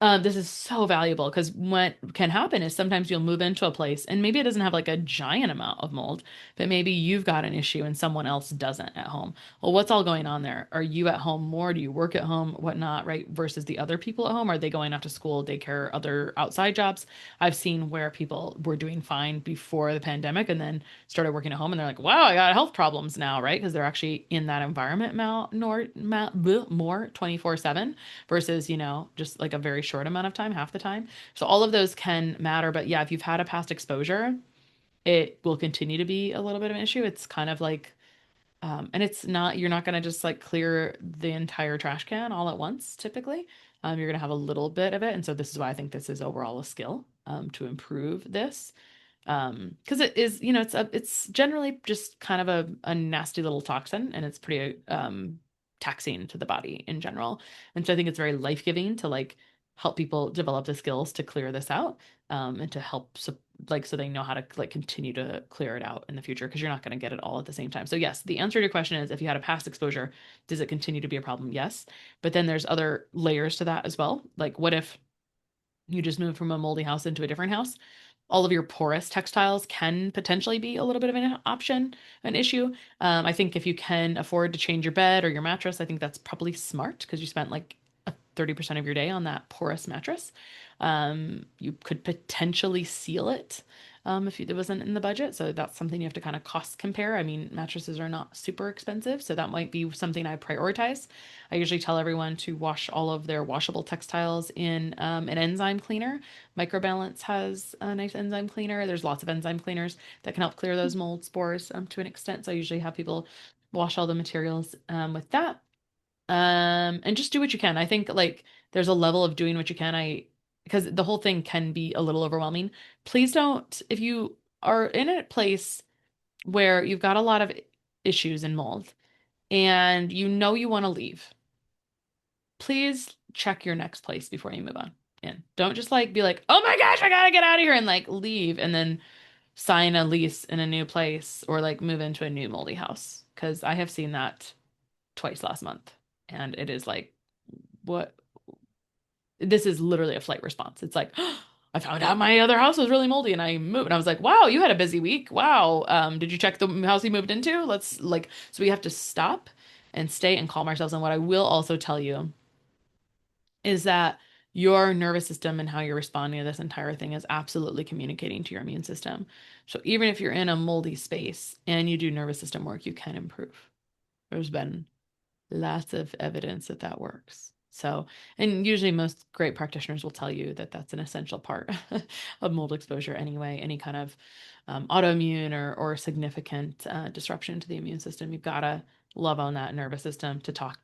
this is so valuable because what can happen is sometimes you'll move into a place and maybe it doesn't have like a giant amount of mold, but maybe you've got an issue and someone else doesn't at home. Well, what's all going on there? Are you at home more? Do you work at home? Whatnot, right? Versus the other people at home? Are they going off to school, daycare, other outside jobs? I've seen where people were doing fine before the pandemic and then started working at home and they're like, wow, I got health problems now, right? Because they're actually in that environment more 24/7 versus, just like a very short amount of time, half the time. So all of those can matter. But yeah, if you've had a past exposure, it will continue to be a little bit of an issue. It's kind of like, and it's not, you're not going to just like clear the entire trash can all at once, typically. You're going to have a little bit of it. And so this is why I think this is overall a skill, to improve this. Because it is, it's generally just kind of a nasty little toxin and it's pretty taxing to the body in general. And so I think it's very life-giving to like help people develop the skills to clear this out, and to help so they know how to like continue to clear it out in the future, because you're not going to get it all at the same time. So yes, the answer to your question is, if you had a past exposure, does it continue to be a problem? Yes. But then there's other layers to that as well. Like what if you just moved from a moldy house into a different house? All of your porous textiles can potentially be a little bit of an option, an issue. I think if you can afford to change your bed or your mattress, I think that's probably smart because you spent like 30% of your day on that porous mattress. You could potentially seal it, if it wasn't in the budget. So that's something you have to kind of cost compare. I mean, mattresses are not super expensive, so that might be something I prioritize. I usually tell everyone to wash all of their washable textiles in an enzyme cleaner. Microbalance has a nice enzyme cleaner. There's lots of enzyme cleaners that can help clear those mold spores, to an extent. So I usually have people wash all the materials, with that. And just do what you can. I think like there's a level of doing what you can. Because the whole thing can be a little overwhelming. Please don't, if you are in a place where you've got a lot of issues and mold and you want to leave, please check your next place before you move on in. Don't just like be like, oh my gosh, I gotta get out of here and like leave and then sign a lease in a new place or like move into a new moldy house. Because I have seen that twice last month. And it is like, what? This is literally a flight response. It's like, I found out my other house was really moldy and I moved. And I was like, wow, you had a busy week. Wow. Did you check the house you moved into? Let's like, so we have to stop and stay and calm ourselves. And what I will also tell you is that your nervous system and how you're responding to this entire thing is absolutely communicating to your immune system. So even if you're in a moldy space and you do nervous system work, you can improve. There's been lots of evidence that that works. So, and usually most great practitioners will tell you that that's an essential part of mold exposure anyway. Any kind of autoimmune or significant disruption to the immune system, you've got to love on that nervous system to talk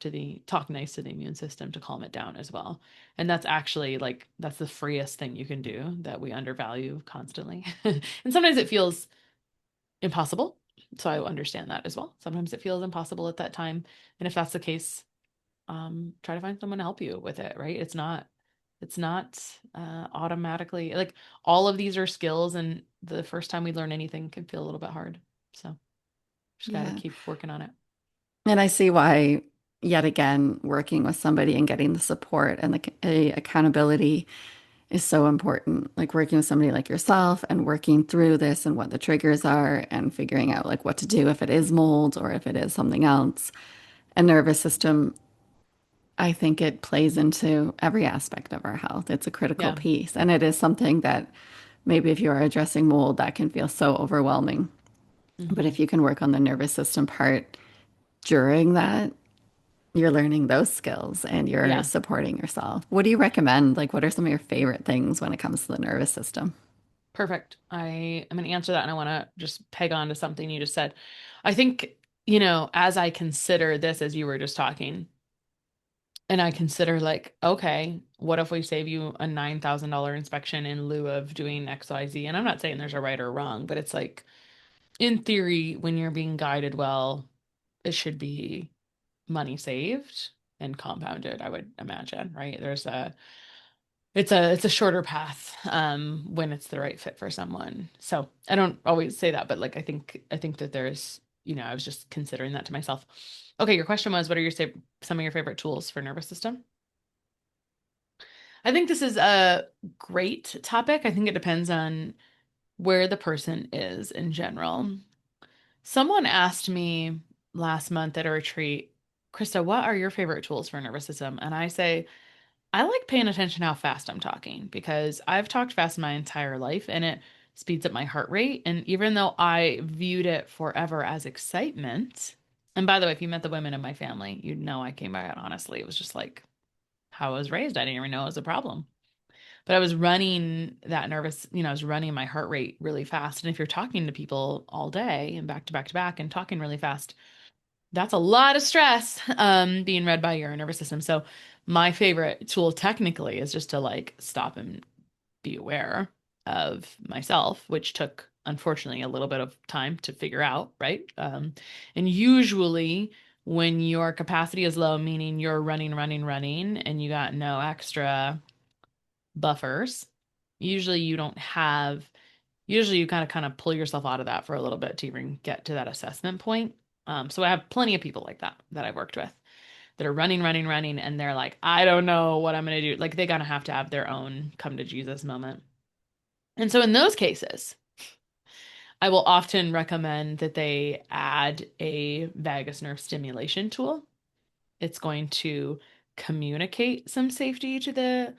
nice to the immune system to calm it down as well. And that's actually like that's the freest thing you can do that we undervalue constantly. And sometimes it feels impossible. So I understand that as well. Sometimes it feels impossible at that time. And if that's the case, try to find someone to help you with it, right? It's not automatically like all of these are skills, and the first time we learn anything can feel a little bit hard. So just got to Yeah. keep working on it. And I see why, yet again, working with somebody and getting the support and the accountability is so important. Like working with somebody like yourself and working through this and what the triggers are and figuring out like what to do if it is mold or if it is something else. And nervous system, I think it plays into every aspect of our health. It's a critical Yeah. piece. And it is something that maybe if you are addressing mold, that can feel so overwhelming. But Hmm. if you can work on the nervous system part during that, you're learning those skills and you're Yeah. supporting yourself. What do you recommend? Like, what are some of your favorite things when it comes to the nervous system? Perfect. I am going to answer that and I want to just peg on to something you just said. I think, as I consider this as you were just talking, and I consider like, okay, what if we save you a $9,000 inspection in lieu of doing XYZ? And I'm not saying there's a right or wrong, but it's like, in theory, when you're being guided well, it should be money saved and compounded, I would imagine, right? It's a shorter path when it's the right fit for someone. So I don't always say that, but like I think that there's, I was just considering that to myself. Okay, your question was, what are some of your favorite tools for nervous system? I think this is a great topic. I think it depends on where the person is in general. Someone asked me last month at a retreat, Krista, what are your favorite tools for nervous system? And I say, I like paying attention to how fast I'm talking because I've talked fast my entire life and it speeds up my heart rate. And even though I viewed it forever as excitement, and by the way, if you met the women in my family, you'd know I came by it honestly. It was just like how I was raised. I didn't even know it was a problem. But I was running that nervous, I was running my heart rate really fast. And if you're talking to people all day and back to back to back and talking really fast, that's a lot of stress being read by your nervous system. So my favorite tool technically is just to like stop and be aware of myself, which took unfortunately a little bit of time to figure out, right? And usually when your capacity is low, meaning you're running, running, running, and you got no extra buffers, usually you don't have, usually you kind of pull yourself out of that for a little bit to even get to that assessment point. So I have plenty of people like that I've worked with that are running, running, running, and they're like, I don't know what I'm gonna do. Like they gotta have to have their own come to Jesus moment. And so in those cases, I will often recommend that they add a vagus nerve stimulation tool. It's going to communicate some safety to the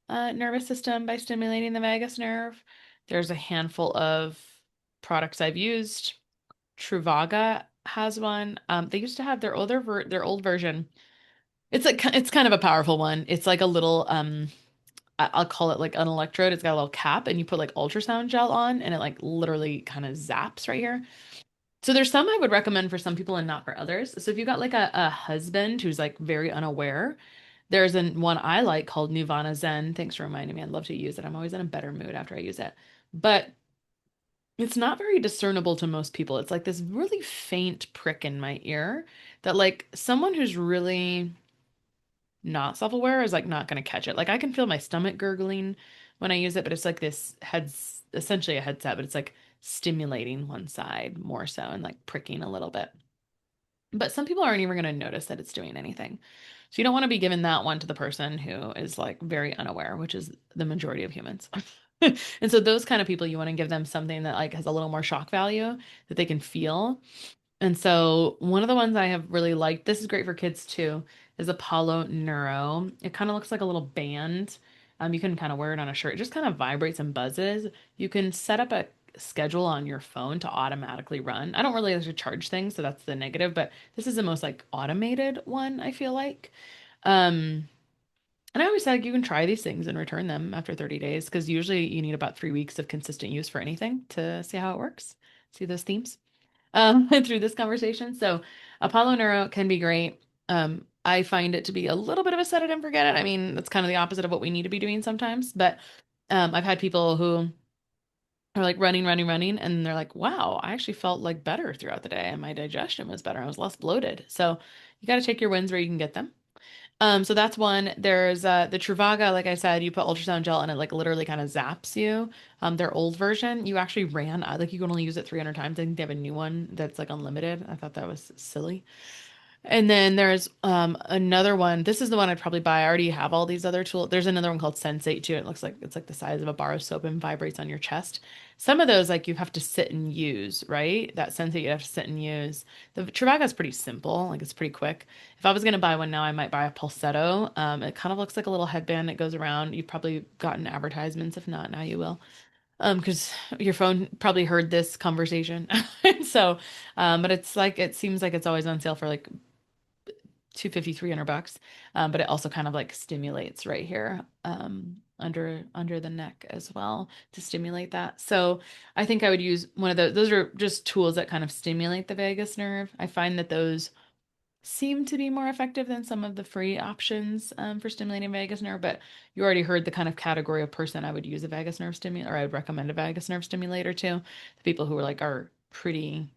nervous system by stimulating the vagus nerve. There's a handful of products I've used. Truvaga has one. They used to have their old version. It's kind of a powerful one. It's like a little I'll call it like an electrode. It's got a little cap, and you put like ultrasound gel on, and it like literally kind of zaps right here. So there's some I would recommend for some people and not for others. So if you got like a husband who's like very unaware, there's one I like called Nirvana Zen. Thanks for reminding me. I'd love to use it. I'm always in a better mood after I use it. But it's not very discernible to most people. It's like this really faint prick in my ear that like someone who's really not self-aware is like not going to catch it. Like I can feel my stomach gurgling when I use it, but it's like this heads essentially a headset, but it's like stimulating one side more so and like pricking a little bit. But some people aren't even going to notice that it's doing anything. So you don't want to be giving that one to the person who is like very unaware, which is the majority of humans. And so those kind of people, you want to give them something that like has a little more shock value that they can feel. And so one of the ones I have really liked, this is great for kids too, is Apollo Neuro. It kind of looks like a little band. You can kind of wear it on a shirt. It just kind of vibrates and buzzes. You can set up a schedule on your phone to automatically run. I don't really like to charge things, so that's the negative, but this is the most like automated one, I feel like. Um, and I always say like, you can try these things and return them after 30 days because usually you need about 3 weeks of consistent use for anything to see how it works. See those themes through this conversation. So Apollo Neuro can be great. I find it to be a little bit of a set it and forget it. I mean, that's kind of the opposite of what we need to be doing sometimes. But I've had people who are like running, running, running, and they're like, wow, I actually felt like better throughout the day and my digestion was better. I was less bloated. So you got to take your wins where you can get them. So that's one. There's the Truvaga, like I said, you put ultrasound gel and it like literally kind of zaps you. Their old version, you actually ran like you can only use it 300 times. I think they have a new one that's like unlimited. I thought that was silly. And then there's another one. This is the one I'd probably buy. I already have all these other tools. There's another one called Sensate too. It looks like it's like the size of a bar of soap and vibrates on your chest. Some of those like you have to sit and use, right? That Sensate you have to sit and use. The Truvaga is pretty simple, like it's pretty quick. If I was gonna buy one now, I might buy a Pulsetto. It kind of looks like a little headband that goes around. You've probably gotten advertisements. If not, now you will. Because your phone probably heard this conversation. So, but it's like it seems like it's always on sale for like 250, $300. But it also kind of like stimulates right here under the neck as well to stimulate that. So I think I would use one of those. Those are just tools that kind of stimulate the vagus nerve. I find that those seem to be more effective than some of the free options for stimulating vagus nerve. But you already heard the kind of category of person I would use a vagus nerve stimulator, or I would recommend a vagus nerve stimulator to. The people who are like are pretty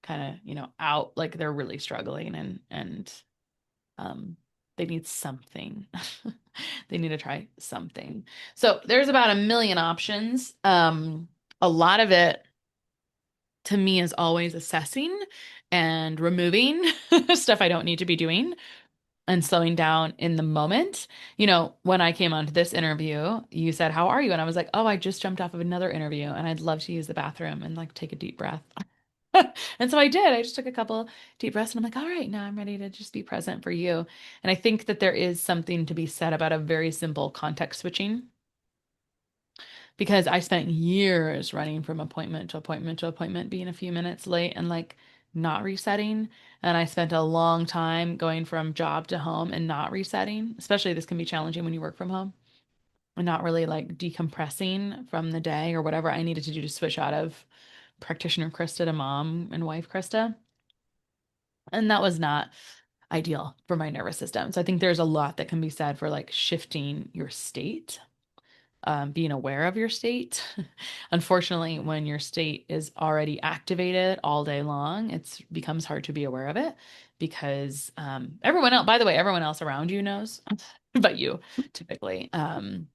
kind of, out, like they're really struggling and um, they need something. They need to try something. So there's about a million options. A lot of it to me is always assessing and removing stuff I don't need to be doing and slowing down in the moment. When I came onto this interview, you said, "How are you?" And I was like, "Oh, I just jumped off of another interview and I'd love to use the bathroom and like take a deep breath." And so I did. I just took a couple deep breaths and I'm like, all right, now I'm ready to just be present for you. And I think that there is something to be said about a very simple context switching because I spent years running from appointment to appointment to appointment, being a few minutes late and like not resetting. And I spent a long time going from job to home and not resetting. Especially this can be challenging when you work from home and not really like decompressing from the day or whatever I needed to do to switch out of practitioner Krista to mom and wife Krista. And that was not ideal for my nervous system. So I think there's a lot that can be said for like shifting your state, being aware of your state. Unfortunately, when your state is already activated all day long, it becomes hard to be aware of it because everyone else, by the way, everyone else around you knows, but you typically. And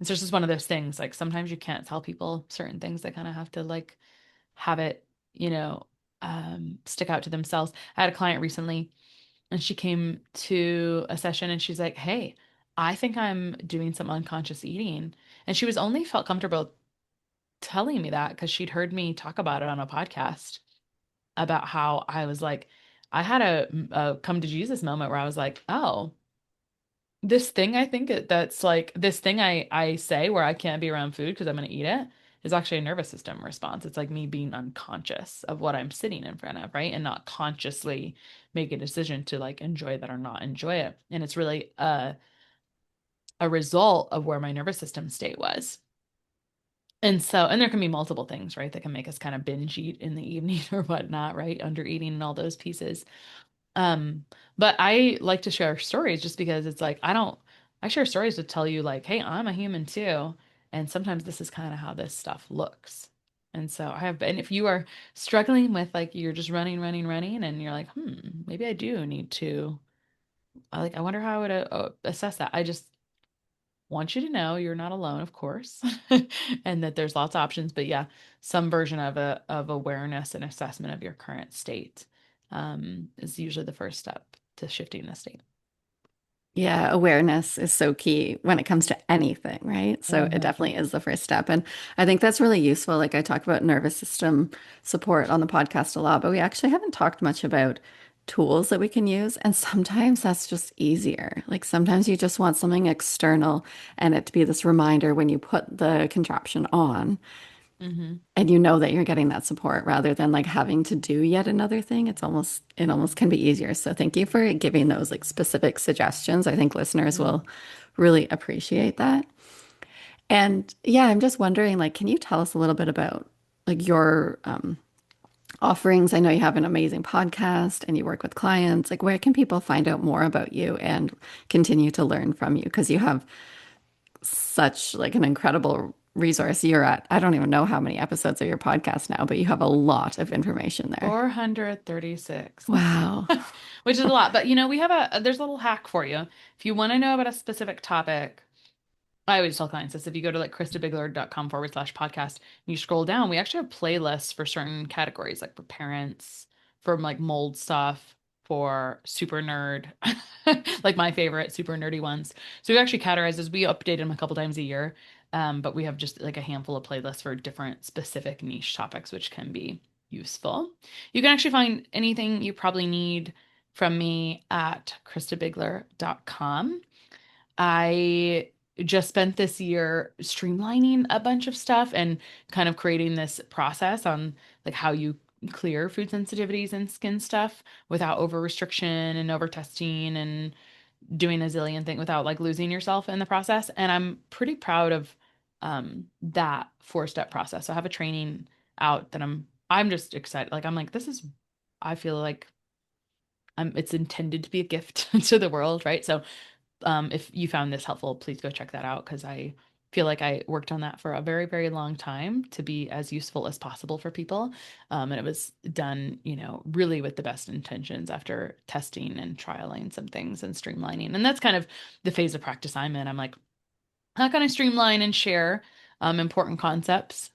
so it's just one of those things. Like sometimes you can't tell people certain things. They kind of have to like have it, you know, stick out to themselves. I had a client recently and she came to a session and she's like, "Hey, I think I'm doing some unconscious eating." And she was only felt comfortable telling me that because she'd heard me talk about it on a podcast about how I was like, I had a come to Jesus moment where I was like, oh, this thing I think that's like this thing I say where I can't be around food because I'm going to eat it is actually a nervous system response. It's like me being unconscious of what I'm sitting in front of, right? And not consciously make a decision to like enjoy that or not enjoy it. And it's really a result of where my nervous system state was. And there can be multiple things, right, that can make us kind of binge eat in the evening or whatnot, right? Under eating and all those pieces. Um, but I like to share stories just because it's like I share stories to tell you like, hey, I'm a human too. And sometimes this is kind of how this stuff looks. And so I have been, if you are struggling with like you're just running, running, running, and you're like, maybe I do need to I wonder how I would assess that. I just want you to know you're not alone, of course, and that there's lots of options. But yeah, some version of awareness and assessment of your current state is usually the first step to shifting the state. Yeah, awareness is so key when it comes to anything, right? So it Hmm. definitely is the first step. And I think that's really useful. Like I talk about nervous system support on the podcast a lot, but we actually haven't talked much about tools that we can use. And sometimes that's just easier. Like sometimes you just want something external and it to be this reminder when you put the contraption on Hmm. and you know that you're getting that support rather than like having to do yet another thing. It almost can be easier. So thank you for giving those like specific suggestions. I think listeners Hmm. will really appreciate that. And yeah, I'm just wondering, like, can you tell us a little bit about like your offerings? I know you have an amazing podcast and you work with clients. Like, where can people find out more about you and continue to learn from you? Because you have such like an incredible resource. You're at, I don't even know how many episodes of your podcast now, but you have a lot of information there. 436, Wow. which is a lot. But we have there's a little hack for you. If you want to know about a specific topic, I always tell clients this. If you go to like christabiegler.com/podcast and you scroll down, we actually have playlists for certain categories, like for parents, for like mold stuff, for super nerd, like my favorite super nerdy ones. So we actually categorize as we update them a couple times a year. But we have just like a handful of playlists for different specific niche topics, which can be useful. You can actually find anything you probably need from me at christabiegler.com. I just spent this year streamlining a bunch of stuff and kind of creating this process on like how you clear food sensitivities and skin stuff without over restriction and over testing and doing a zillion things without like losing yourself in the process. And I'm pretty proud of that four-step process. So I have a training out that I'm just excited. Like I'm like, this is I feel like it's intended to be a gift to the world, right? So if you found this helpful, please go check that out because I feel like I worked on that for a very, very long time to be as useful as possible for people. And it was done, really with the best intentions after testing and trialing some things and streamlining. And that's kind of the phase of practice I'm in. I'm like, how can I streamline and share important concepts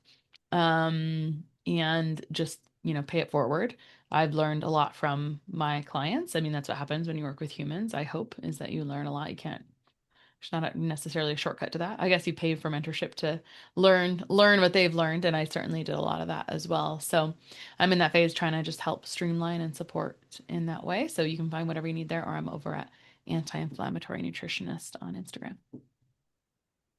and just, pay it forward. I've learned a lot from my clients. I mean, that's what happens when you work with humans, I hope, is that you learn a lot. You can't There's not necessarily a shortcut to that. I guess you pay for mentorship to learn what they've learned, and I certainly did a lot of that as well. So I'm in that phase trying to just help streamline and support in that way. So you can find whatever you need there, or I'm over at anti-inflammatory nutritionist on Instagram.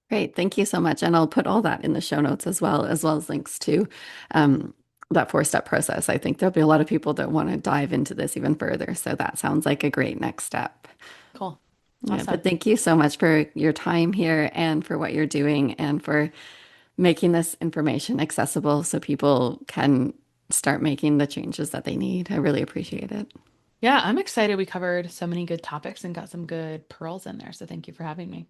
Great. Thank you so much. And I'll put all that in the show notes as well as links to um, that four-step process. I think there'll be a lot of people that want to dive into this even further. So that sounds like a great next step. Cool. Yeah, but Awesome. thank you so much for your time here and for what you're doing and for making this information accessible so people can start making the changes that they need. I really appreciate it. Yeah, I'm excited we covered so many good topics and got some good pearls in there. So thank you for having me.